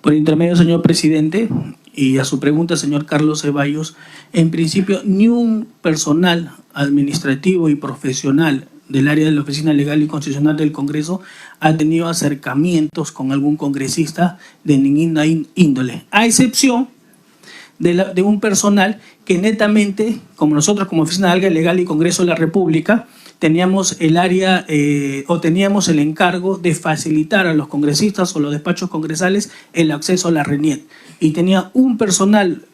Por intermedio, señor presidente, y a su pregunta, señor Carlos Ceballos, en principio ni un personal administrativo y profesional del área de la Oficina Legal y Constitucional del Congreso ha tenido acercamientos con algún congresista de ninguna índole, a excepción de un personal que netamente, como nosotros como Oficina Legal y Congreso de la República, teníamos el área o teníamos el encargo de facilitar a los congresistas o los despachos congresales el acceso a la RENIEC. Y tenía un personal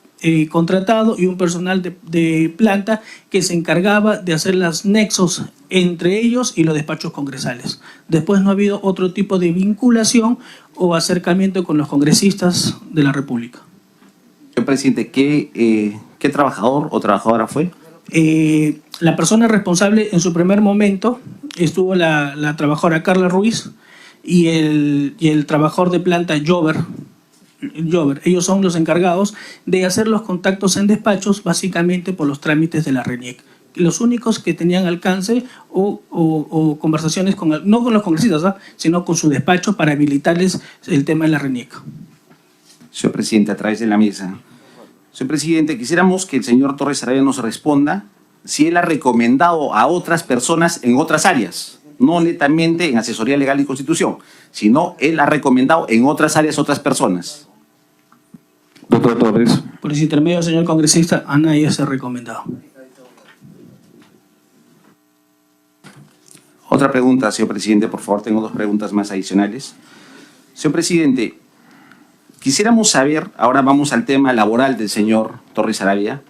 contratado y un personal de planta que se encargaba de hacer los nexos entre ellos y los despachos congresales. Después no ha habido otro tipo de vinculación o acercamiento con los congresistas de la República. Señor presidente, ¿qué trabajador o trabajadora fue? La persona responsable en su primer momento estuvo la trabajadora Carla Ruiz y el trabajador de planta Jover. Ellos son los encargados de hacer los contactos en despachos básicamente por los trámites de la RENIEC. Los únicos que tenían alcance o conversaciones no con los congresistas, sino con su despacho para habilitarles el tema de la RENIEC. Señor presidente, a través de la mesa. Señor presidente, quisiéramos que el señor Torres Saravia nos responda si él ha recomendado a otras personas en otras áreas, no netamente en asesoría legal y constitución, sino él ha recomendado en otras áreas otras personas. Doctor Torres. Por ese intermedio, señor congresista, a nadie se ha recomendado. Otra pregunta, señor presidente, por favor, tengo dos preguntas más adicionales. Señor presidente, quisiéramos saber, ahora vamos al tema laboral del señor Torres Saravia,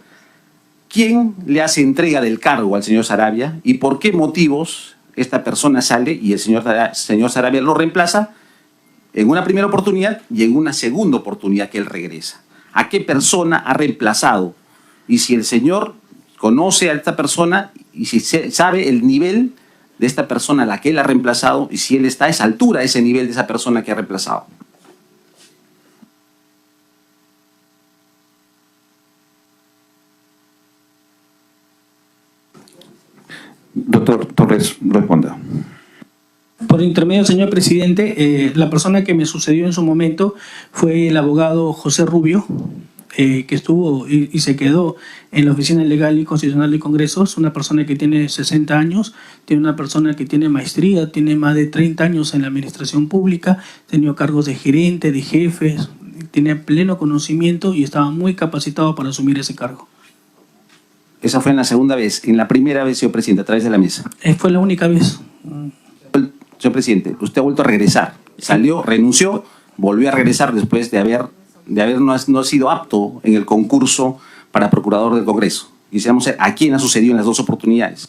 ¿quién le hace entrega del cargo al señor Saravia y por qué motivos esta persona sale y el señor Saravia lo reemplaza en una primera oportunidad y en una segunda oportunidad que él regresa. ¿A qué persona ha reemplazado? Y si el señor conoce a esta persona y si sabe el nivel de esta persona a la que él ha reemplazado y si él está a esa altura, a ese nivel de esa persona que ha reemplazado. Doctor Torres, responda. Por intermedio, señor presidente, la persona que me sucedió en su momento fue el abogado José Rubio, que estuvo y se quedó en la Oficina Legal y Constitucional del Congreso. Es una persona que tiene 60 años, tiene una persona que tiene maestría, tiene más de 30 años en la administración pública, ha tenido cargos de gerente, de jefes, tiene pleno conocimiento y estaba muy capacitado para asumir ese cargo. Esa fue en la segunda vez. En la primera vez, señor presidente, a través de la mesa. Fue la única vez. Señor presidente, usted ha vuelto a regresar. Salió, renunció, volvió a regresar después de haber no sido apto en el concurso para procurador del Congreso. Quisiéramos saber a quién ha sucedido en las dos oportunidades.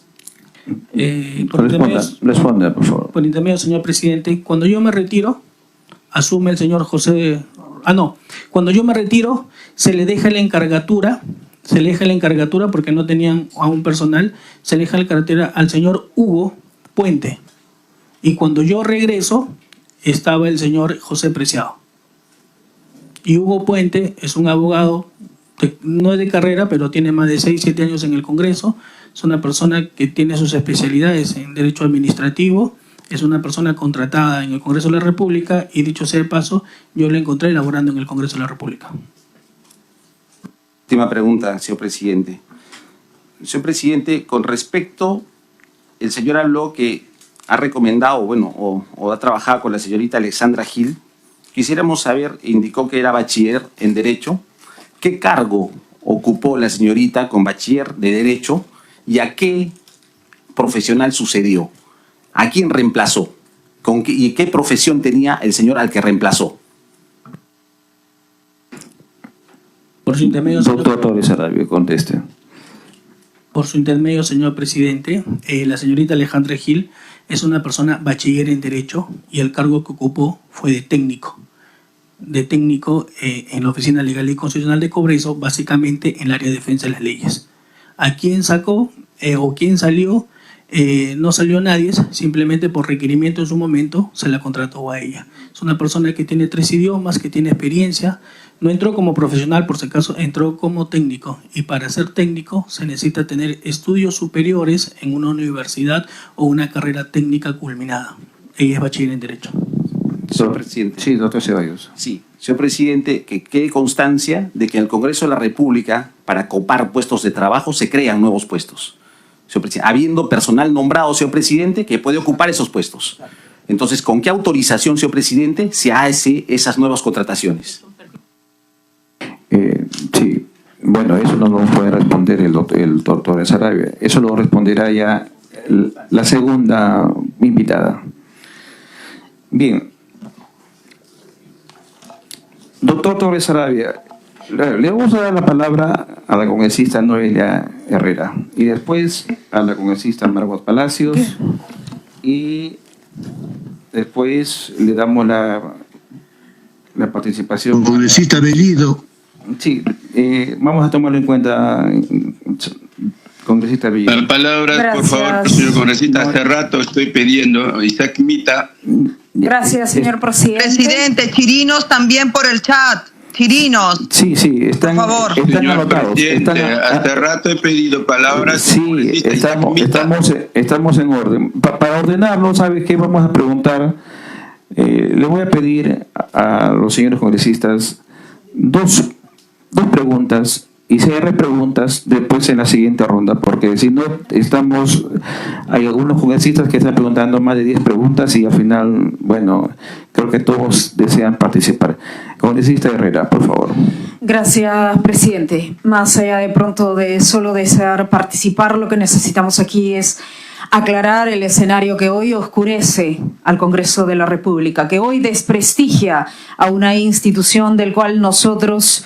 Responda, por favor. Por intermedio, señor presidente, cuando yo me retiro, asume el señor José... cuando yo me retiro, se le deja la encargatura porque no tenían a un personal, se le deja la encargatura al señor Hugo Puente. Y cuando yo regreso, estaba el señor José Preciado. Y Hugo Puente es un abogado, no es de carrera, pero tiene más de 6, 7 años en el Congreso. Es una persona que tiene sus especialidades en Derecho Administrativo. Es una persona contratada en el Congreso de la República y, dicho sea de paso, yo lo encontré laborando en el Congreso de la República. Última pregunta, señor presidente. Señor presidente, con respecto, el señor habló que ha recomendado, o ha trabajado con la señorita Alexandra Gil. Quisiéramos saber, indicó que era bachiller en Derecho. ¿Qué cargo ocupó la señorita con bachiller de Derecho y a qué profesional sucedió? ¿A quién reemplazó? ¿Y qué profesión tenía el señor al que reemplazó? Por su intermedio, Doctor Torres Sarabia, conteste. Por su intermedio, señor presidente, la señorita Alejandra Gil es una persona bachiller en Derecho y el cargo que ocupó fue de técnico en la Oficina Legal y Constitucional de Congreso, básicamente en el área de defensa de las leyes. ¿A quién sacó o quién salió? No salió nadie, simplemente por requerimiento en su momento se la contrató a ella. Es una persona que tiene 3 idiomas, que tiene experiencia. No entró como profesional, por si acaso, entró como técnico. Y para ser técnico se necesita tener estudios superiores en una universidad o una carrera técnica culminada. Ella es bachiller en Derecho. Señor presidente. Sí, doctor Ceballos. Sí, señor presidente, que quede constancia de que en el Congreso de la República, para copar puestos de trabajo, se crean nuevos puestos. Señor presidente, habiendo personal nombrado, señor presidente, que puede ocupar esos puestos. Entonces, ¿con qué autorización, señor presidente, se hace esas nuevas contrataciones? Sí, bueno, eso no nos puede responder el doctor Torres Sarabia. Eso lo responderá ya la segunda invitada. Bien. Doctor Torres Sarabia, le vamos a dar la palabra a la congresista Noelia Herrera y después a la congresista Margot Palacios y después le damos la participación. Congresista Bellido. Sí, vamos a tomarlo en cuenta, congresista Bellido. Palabras, por favor, señor congresista. Hace rato estoy pidiendo, Isaac Mita. Gracias, señor presidente. Presidente, Chirinos también por el chat. Chirinos. Sí, están, por favor. Están señor anotados. Presidente, hace rato he pedido palabras. Sí, estamos en orden. Para ordenarlo, ¿sabes qué? Vamos a preguntar, le voy a pedir a los señores congresistas dos preguntas y si hay preguntas después en la siguiente ronda, porque si no hay algunos congresistas que están preguntando más de 10 preguntas y al final, bueno, creo que todos desean participar. Congresista Herrera, por favor. Gracias, presidente. Más allá de pronto de solo desear participar, lo que necesitamos aquí es aclarar el escenario que hoy oscurece al Congreso de la República, que hoy desprestigia a una institución del cual nosotros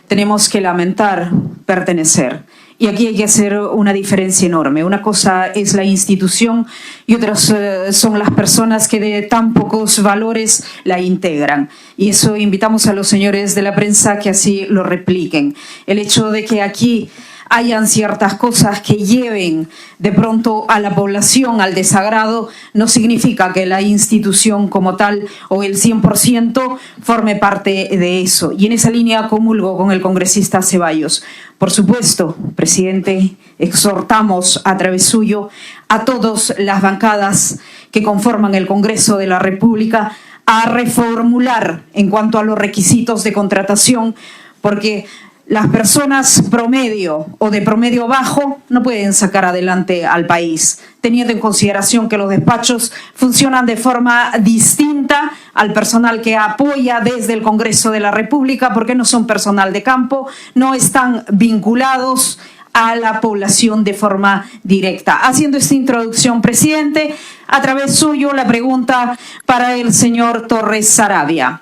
tenemos que lamentar pertenecer. Y aquí hay que hacer una diferencia enorme. Una cosa es la institución y otras son las personas que de tan pocos valores la integran. Y eso invitamos a los señores de la prensa que así lo repliquen. El hecho de que aquí hayan ciertas cosas que lleven de pronto a la población al desagrado no significa que la institución como tal o el 100% forme parte de eso. Y en esa línea comulgo con el congresista Ceballos. Por supuesto, presidente, exhortamos a través suyo a todas las bancadas que conforman el Congreso de la República a reformular en cuanto a los requisitos de contratación, porque las personas promedio o de promedio bajo no pueden sacar adelante al país, teniendo en consideración que los despachos funcionan de forma distinta al personal que apoya desde el Congreso de la República, porque no son personal de campo, no están vinculados a la población de forma directa. Haciendo esta introducción, presidente, a través suyo la pregunta para el señor Torres Saravia.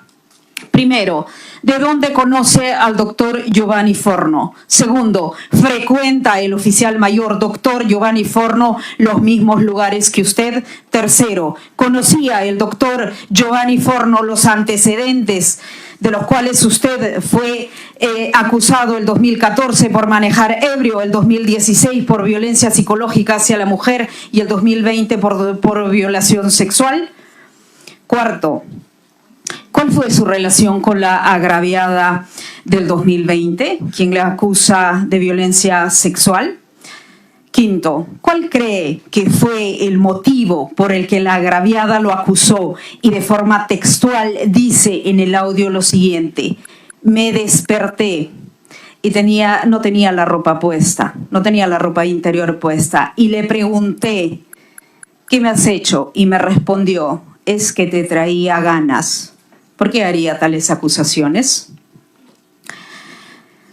Primero, ¿de dónde conoce al doctor Giovanni Forno? Segundo, ¿frecuenta el oficial mayor doctor Giovanni Forno los mismos lugares que usted? Tercero, ¿conocía el doctor Giovanni Forno los antecedentes de los cuales usted fue acusado el 2014 por manejar ebrio, el 2016 por violencia psicológica hacia la mujer y el 2020 por violación sexual? Cuarto, ¿cuál fue su relación con la agraviada del 2020, quien le acusa de violencia sexual? Quinto, ¿cuál cree que fue el motivo por el que la agraviada lo acusó y de forma textual dice en el audio lo siguiente: me desperté y no tenía la ropa puesta, no tenía la ropa interior puesta, y le pregunté, ¿qué me has hecho? Y me respondió, es que te traía ganas. ¿Por qué haría tales acusaciones?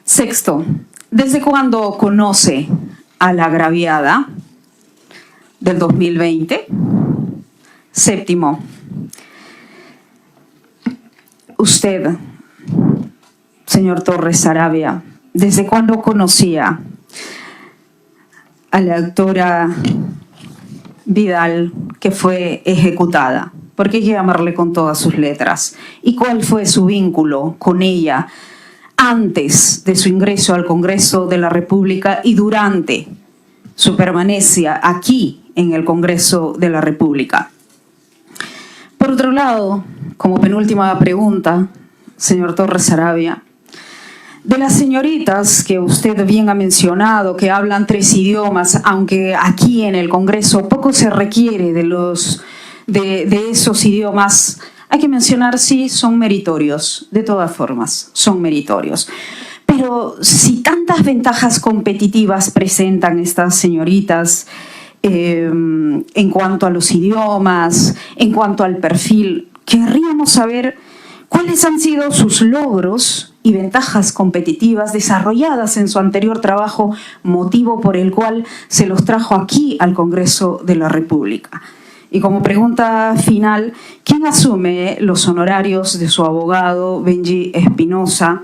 Sexto, ¿desde cuándo conoce a la agraviada del 2020? Séptimo, usted, señor Torres Saravia, ¿desde cuándo conocía a la doctora Vidal que fue ejecutada? Porque hay que llamarle con todas sus letras. ¿Y cuál fue su vínculo con ella antes de su ingreso al Congreso de la República y durante su permanencia aquí en el Congreso de la República? Por otro lado, como penúltima pregunta, señor Torres Saravia, de las señoritas que usted bien ha mencionado, que hablan 3 idiomas, aunque aquí en el Congreso poco se requiere de esos idiomas, hay que mencionar, sí, son meritorios, de todas formas, son meritorios. Pero si tantas ventajas competitivas presentan estas señoritas en cuanto a los idiomas, en cuanto al perfil, querríamos saber cuáles han sido sus logros y ventajas competitivas desarrolladas en su anterior trabajo, motivo por el cual se los trajo aquí al Congreso de la República. Y como pregunta final, ¿quién asume los honorarios de su abogado Benji Espinosa,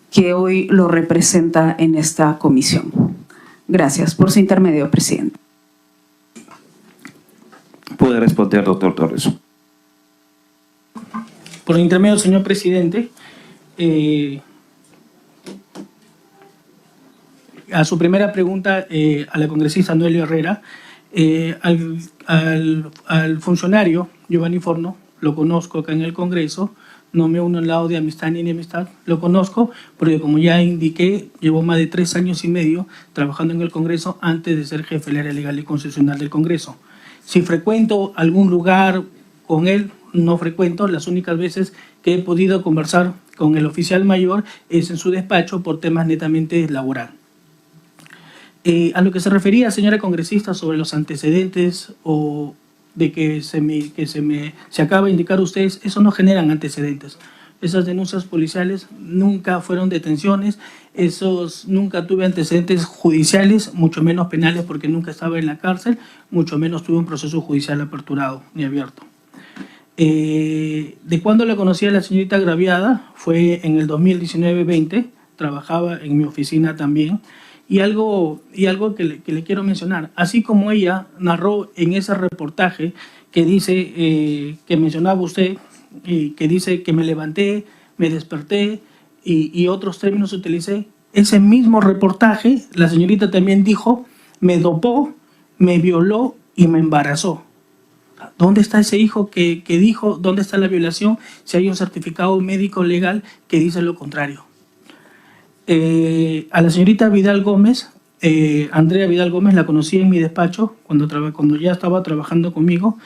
que hoy lo representa en esta comisión? Gracias por su intermedio, presidente. Puede responder, doctor Torres. Por intermedio, señor presidente, a su primera pregunta, a la congresista Noelia Herrera, al funcionario Giovanni Forno, lo conozco acá en el Congreso, no me uno al lado de amistad ni enemistad, lo conozco porque, como ya indiqué, llevo más de 3 años y medio trabajando en el Congreso antes de ser jefe del área legal y constitucional del Congreso. Si frecuento algún lugar con él, no frecuento. Las únicas veces que he podido conversar con el oficial mayor es en su despacho por temas netamente laboral. A lo que se refería, señora congresista, sobre los antecedentes o de que se acaba de indicar ustedes, eso no generan antecedentes. Esas denuncias policiales nunca fueron detenciones, nunca tuve antecedentes judiciales, mucho menos penales porque nunca estaba en la cárcel, mucho menos tuve un proceso judicial aperturado ni abierto. ¿De cuándo la conocí a la señorita agraviada? Fue en el 2019-20, trabajaba en mi oficina también, Y algo que le quiero mencionar, así como ella narró en ese reportaje que dice, que mencionaba usted, que dice que me levanté, me desperté y otros términos utilicé, ese mismo reportaje, la señorita también dijo, me dopó, me violó y me embarazó. ¿Dónde está ese hijo que dijo, dónde está la violación si hay un certificado médico legal que dice lo contrario? A la señorita Vidal Gómez, Andrea Vidal Gómez, la conocí en mi despacho cuando ya estaba trabajando conmigo.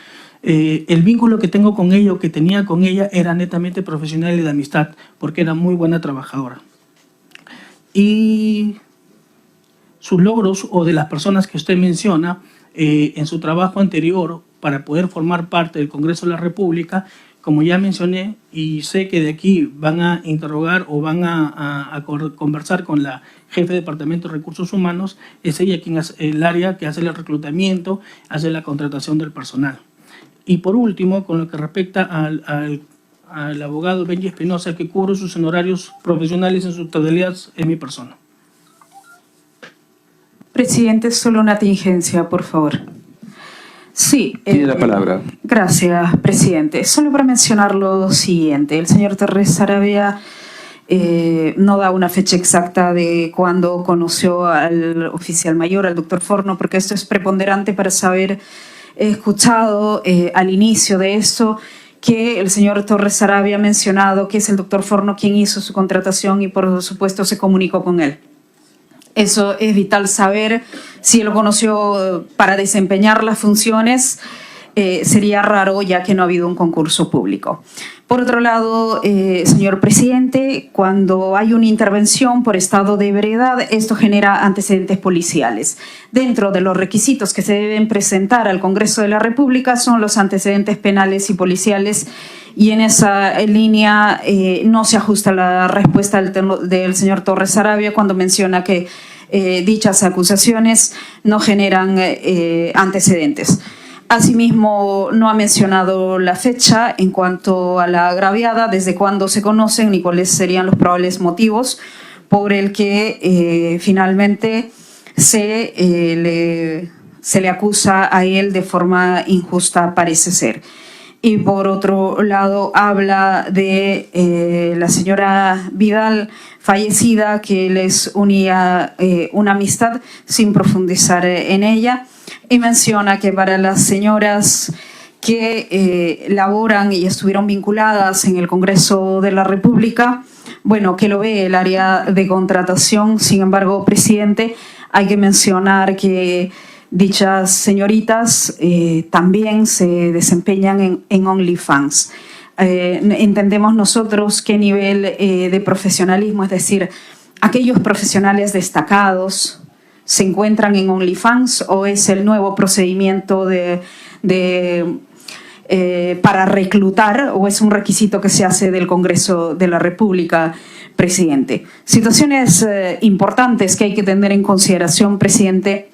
El vínculo que tengo con ella o que tenía con ella era netamente profesional y de amistad, porque era muy buena trabajadora. Y sus logros o de las personas que usted menciona en su trabajo anterior para poder formar parte del Congreso de la República, como ya mencioné, y sé que de aquí van a interrogar o van a conversar con la jefe de Departamento de Recursos Humanos, es ella quien hace el área que hace el reclutamiento, hace la contratación del personal. Y por último, con lo que respecta al abogado Benji Espinosa, que cubre sus honorarios profesionales en su totalidad en mi persona. Presidente, solo una tingencia, por favor. Sí. Tiene la palabra. Gracias, presidente. Solo para mencionar lo siguiente. El señor Torres Sarabia no da una fecha exacta de cuándo conoció al oficial mayor, al doctor Forno, porque esto es preponderante para saber, he escuchado al inicio de esto, que el señor Torres Sarabia ha mencionado que es el doctor Forno quien hizo su contratación y por supuesto se comunicó con él. Eso es vital saber. Si él lo conoció para desempeñar las funciones, sería raro ya que no ha habido un concurso público. Por otro lado, señor presidente, cuando hay una intervención por estado de ebriedad, esto genera antecedentes policiales. Dentro de los requisitos que se deben presentar al Congreso de la República son los antecedentes penales y policiales, y en esa línea no se ajusta la respuesta del señor Torres Sarabia cuando menciona que dichas acusaciones no generan antecedentes. Asimismo, no ha mencionado la fecha en cuanto a la agraviada, desde cuándo se conocen ni cuáles serían los probables motivos por el que finalmente se le acusa a él de forma injusta, parece ser. Y por otro lado habla de la señora Vidal fallecida, que les unía una amistad sin profundizar en ella, y menciona que para las señoras que laboran y estuvieron vinculadas en el Congreso de la República, bueno, que lo ve el área de contratación. Sin embargo, presidente, hay que mencionar que dichas señoritas también se desempeñan en OnlyFans. Entendemos nosotros qué nivel de profesionalismo, es decir, aquellos profesionales destacados se encuentran en OnlyFans, o es el nuevo procedimiento para reclutar, o es un requisito que se hace del Congreso de la República, presidente. Situaciones importantes que hay que tener en consideración, presidente,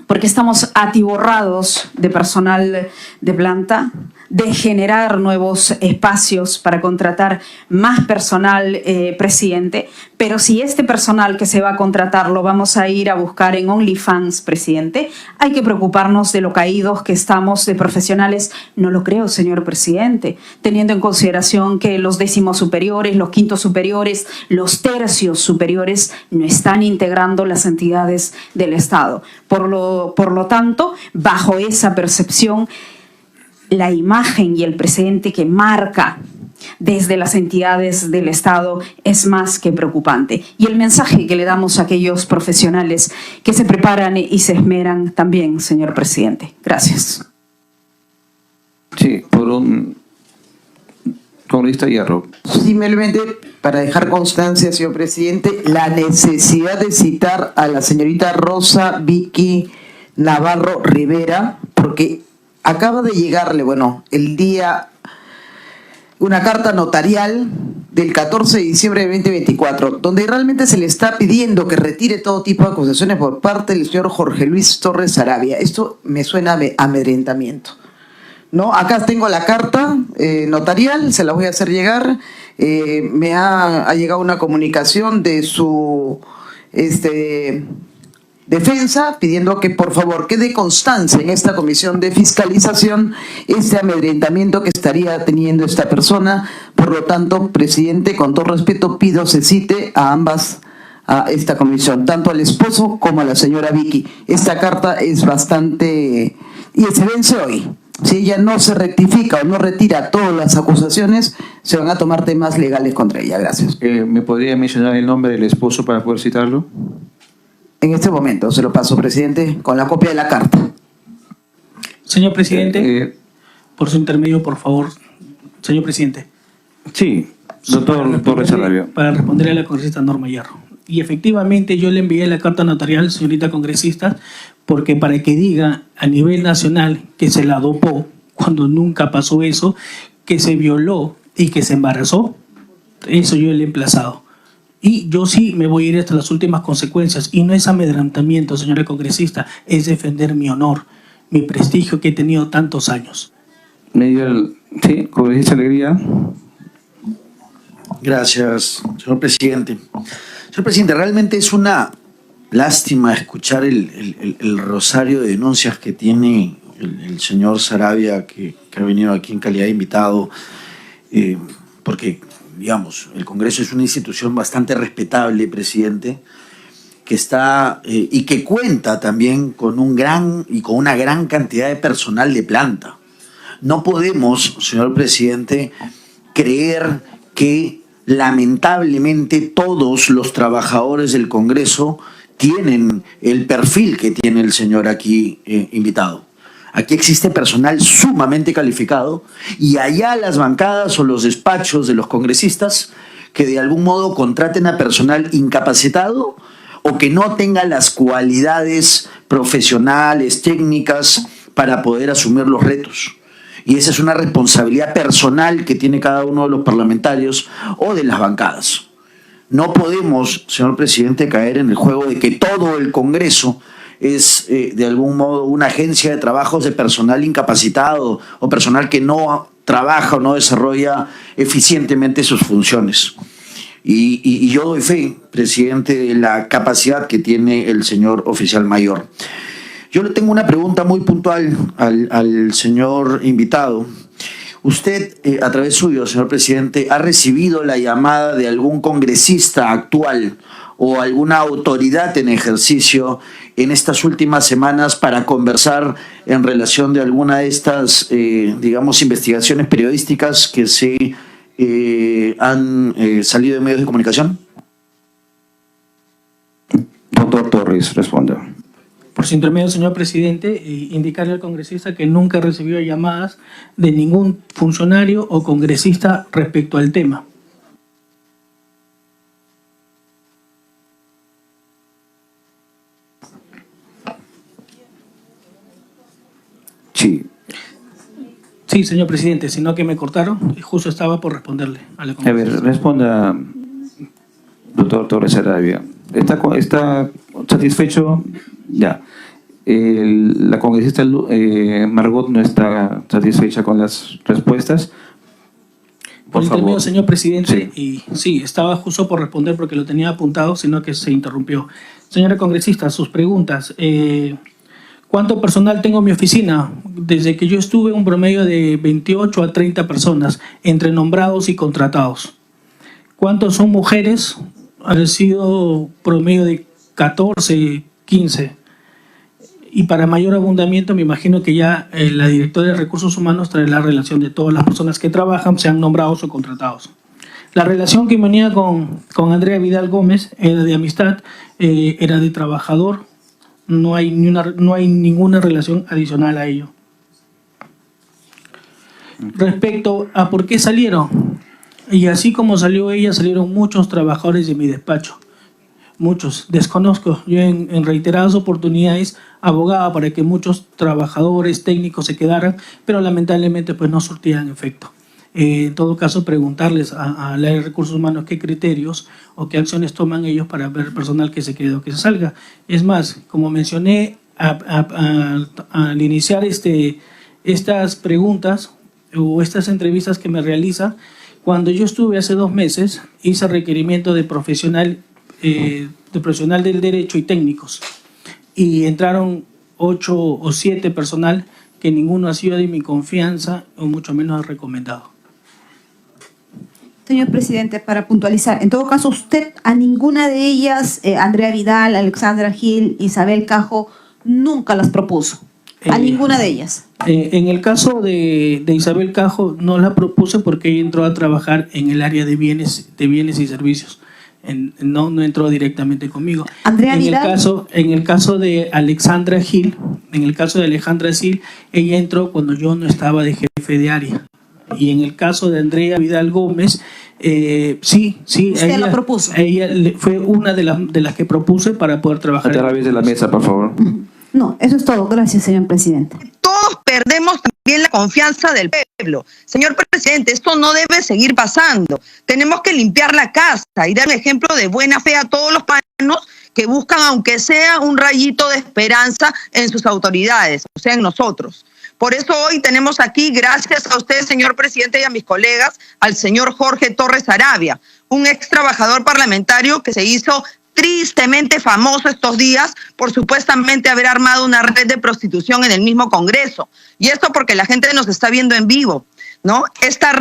porque estamos atiborrados de personal de planta, de generar nuevos espacios para contratar más personal, presidente, pero si este personal que se va a contratar lo vamos a ir a buscar en OnlyFans, presidente, hay que preocuparnos de lo caídos que estamos de profesionales. No lo creo, señor presidente, teniendo en consideración que los décimos superiores, los quintos superiores, los tercios superiores no están integrando las entidades del Estado. Por lo tanto, bajo esa percepción, la imagen y el precedente que marca desde las entidades del Estado es más que preocupante. Y el mensaje que le damos a aquellos profesionales que se preparan y se esmeran también, señor presidente. Gracias. Sí, por un congresista Hierro. Simplemente para dejar constancia, señor presidente, la necesidad de citar a la señorita Rosa Vicky Navarro Rivera, porque acaba de llegarle, el día, una carta notarial del 14 de diciembre de 2024, donde realmente se le está pidiendo que retire todo tipo de acusaciones por parte del señor Jorge Luis Torres Sarabia. Esto me suena a amedrentamiento, ¿no? Acá tengo la carta notarial, se la voy a hacer llegar. Me ha llegado una comunicación de su defensa, pidiendo que por favor quede constancia en esta comisión de fiscalización este amedrentamiento que estaría teniendo esta persona. Por lo tanto, presidente, con todo respeto pido se cite a ambas, a esta comisión, tanto al esposo como a la señora Vicky. Esta carta es bastante... y se vence hoy. Si ella no se rectifica o no retira todas las acusaciones, se van a tomar temas legales contra ella. Gracias. ¿Me podría mencionar el nombre del esposo para poder citarlo? En este momento se lo paso, presidente, con la copia de la carta. Señor presidente, por su intermedio, por favor. Señor presidente. Sí, doctor Torres Sarabia. Para responderle a la congresista Norma Hierro. Y efectivamente yo le envié la carta notarial, señorita congresista, porque para que diga a nivel nacional que se la dopó, cuando nunca pasó eso, que se violó y que se embarazó, eso yo le he emplazado. Y yo sí me voy a ir hasta las últimas consecuencias. Y no es amedrentamiento, señora congresista, es defender mi honor, mi prestigio que he tenido tantos años. Sí, congresista Alegría. Gracias, señor presidente. Señor presidente, realmente es una lástima escuchar el rosario de denuncias que tiene el señor Sarabia, que ha venido aquí en calidad de invitado, porque, digamos, el Congreso es una institución bastante respetable, presidente, que está y que cuenta también con una gran cantidad de personal de planta. No podemos, señor presidente, creer que lamentablemente todos los trabajadores del Congreso tienen el perfil que tiene el señor aquí invitado. Aquí existe personal sumamente calificado y allá las bancadas o los despachos de los congresistas que de algún modo contraten a personal incapacitado o que no tenga las cualidades profesionales, técnicas para poder asumir los retos. Y esa es una responsabilidad personal que tiene cada uno de los parlamentarios o de las bancadas. No podemos, señor presidente, caer en el juego de que todo el Congreso es de algún modo una agencia de trabajos de personal incapacitado o personal que no trabaja o no desarrolla eficientemente sus funciones. Y yo doy fe, presidente, de la capacidad que tiene el señor oficial mayor. Yo le tengo una pregunta muy puntual al señor invitado. Usted, a través suyo, señor presidente, ¿ha recibido la llamada de algún congresista actual o alguna autoridad en ejercicio en estas últimas semanas para conversar en relación de alguna de estas, digamos, investigaciones periodísticas que se han salido en medios de comunicación? Doctor Torres, responda. Por su intermedio, señor presidente, indicarle al congresista que nunca recibió llamadas de ningún funcionario o congresista respecto al tema. Sí. Sí, señor presidente, sino que me cortaron y justo estaba por responderle a la congresista. A ver, responda, doctor Torres Sarabia. ¿Está satisfecho? Ya. La congresista Margot no está satisfecha con las respuestas. Por intermedio, señor presidente, sí. Y sí, estaba justo por responder porque lo tenía apuntado, sino que se interrumpió. Señora congresista, sus preguntas. ¿Cuánto personal tengo en mi oficina? Desde que yo estuve, un promedio de 28 a 30 personas, entre nombrados y contratados. ¿Cuántos son mujeres? Ha sido promedio de 14, 15. Y para mayor abundamiento, me imagino que ya la directora de Recursos Humanos trae la relación de todas las personas que trabajan, sean nombrados o contratados. La relación que venía con Andrea Vidal Gómez era de amistad, era de trabajador. No hay ninguna relación adicional a ello. Respecto a por qué salieron, y así como salió ella, salieron muchos trabajadores de mi despacho. Muchos, desconozco. Yo en reiteradas oportunidades abogaba para que muchos trabajadores técnicos se quedaran, pero lamentablemente pues no surtían efecto. En todo caso, preguntarles a la de Recursos Humanos qué criterios o qué acciones toman ellos para ver el personal que se quede o que se salga. Es más, como mencioné al iniciar estas preguntas o estas entrevistas que me realiza, cuando yo estuve hace 2 meses, hice requerimiento de profesional del derecho y técnicos. y entraron 8 o 7 personal que ninguno ha sido de mi confianza o mucho menos recomendado. Señor presidente, para puntualizar, en todo caso, usted a ninguna de ellas, Andrea Vidal, Alexandra Gil, Isabel Cajo, nunca las propuso. A ninguna de ellas. En el caso de Isabel Cajo no la propuse porque ella entró a trabajar en el área de bienes y servicios. No entró directamente conmigo. Andrea Vidal. En el caso de Alexandra Gil, ella entró cuando yo no estaba de jefe de área. Y en el caso de Andrea Vidal Gómez, sí. ¿Usted la propuso? Ella fue una de las que propuse para poder trabajar. A través de la mesa, por favor. No, eso es todo. Gracias, señor presidente. Todos perdemos también la confianza del pueblo. Señor presidente, esto no debe seguir pasando. Tenemos que limpiar la casa y dar un ejemplo de buena fe a todos los panameños que buscan, aunque sea un rayito de esperanza en sus autoridades, o sea, en nosotros. Por eso hoy tenemos aquí, gracias a usted, señor presidente, y a mis colegas, al señor Jorge Torres Arabia, un ex trabajador parlamentario que se hizo tristemente famoso estos días por supuestamente haber armado una red de prostitución en el mismo Congreso. Y esto porque la gente nos está viendo en vivo, ¿no? Esta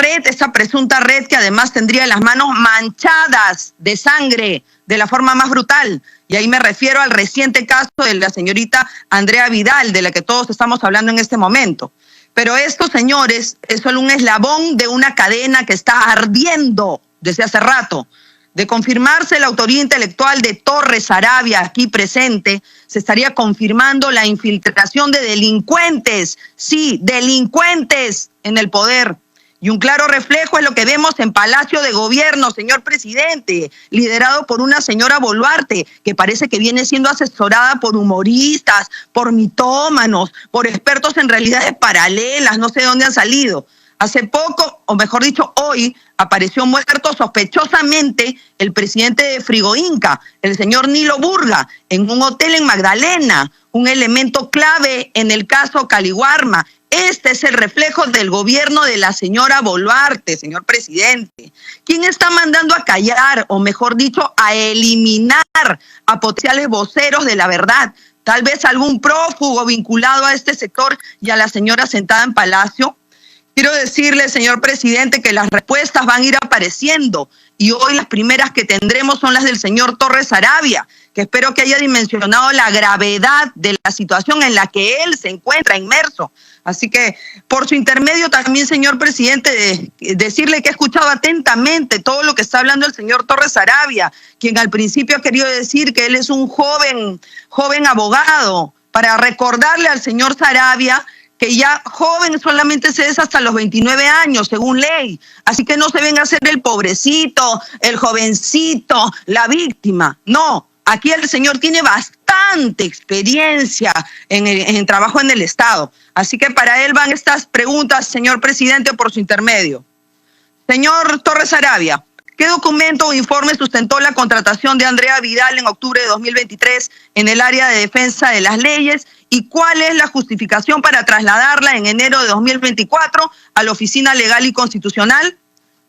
presunta red que además tendría las manos manchadas de sangre de la forma más brutal. Y ahí me refiero al reciente caso de la señorita Andrea Vidal, de la que todos estamos hablando en este momento. Pero esto, señores, es solo un eslabón de una cadena que está ardiendo desde hace rato. De confirmarse la autoría intelectual de Torres Arabia aquí presente, se estaría confirmando la infiltración de delincuentes, sí, delincuentes en el poder. Y un claro reflejo es lo que vemos en Palacio de Gobierno, señor presidente, liderado por una señora Boluarte, que parece que viene siendo asesorada por humoristas, por mitómanos, por expertos en realidades paralelas, no sé de dónde han salido. Hace poco, o mejor dicho, hoy, apareció muerto sospechosamente el presidente de Frigoinca, el señor Nilo Burga, en un hotel en Magdalena, un elemento clave en el caso Caliwarma. Este es el reflejo del gobierno de la señora Boluarte, señor presidente. ¿Quién está mandando a callar, o mejor dicho, a eliminar a potenciales voceros de la verdad? Tal vez algún prófugo vinculado a este sector y a la señora sentada en Palacio. Quiero decirle, señor presidente, que las respuestas van a ir apareciendo y hoy las primeras que tendremos son las del señor Torres Arabia, que espero que haya dimensionado la gravedad de la situación en la que él se encuentra inmerso. Así que, por su intermedio también, señor presidente, decirle que he escuchado atentamente todo lo que está hablando el señor Torres Arabia, quien al principio ha querido decir que él es un joven abogado, para recordarle al señor Sarabia que ya joven solamente se es hasta los 29 años, según ley. Así que no se venga a ser el pobrecito, el jovencito, la víctima. No, aquí el señor tiene bastante experiencia en trabajo en el Estado. Así que para él van estas preguntas, señor presidente, por su intermedio. Señor Torres Arabia, ¿qué documento o informe sustentó la contratación de Andrea Vidal en octubre de 2023 en el área de defensa de las leyes? ¿Y cuál es la justificación para trasladarla en enero de 2024 a la Oficina Legal y Constitucional?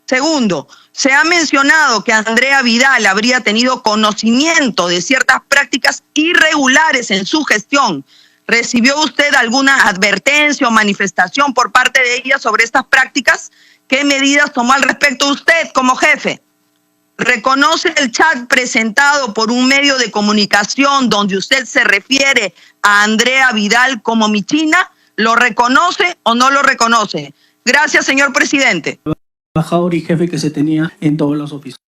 Segundo, se ha mencionado que Andrea Vidal habría tenido conocimiento de ciertas prácticas irregulares en su gestión. ¿Recibió usted alguna advertencia o manifestación por parte de ella sobre estas prácticas? ¿Qué medidas tomó al respecto usted como jefe? ¿Reconoce el chat presentado por un medio de comunicación donde usted se refiere a Andrea Vidal como mi china? ¿Lo reconoce o no lo reconoce? Gracias, señor presidente. Embajador y jefe que se tenía en todos los oficios.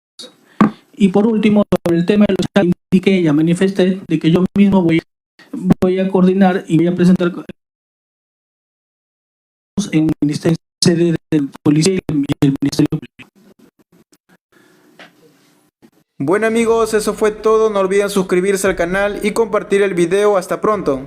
Y por último, sobre el tema de los chats, indiqué, ya manifesté de que yo mismo voy a coordinar y voy a presentar en el Ministerio de Policía y el Ministerio Público. Bueno amigos, eso fue todo, no olviden suscribirse al canal y compartir el video, hasta pronto.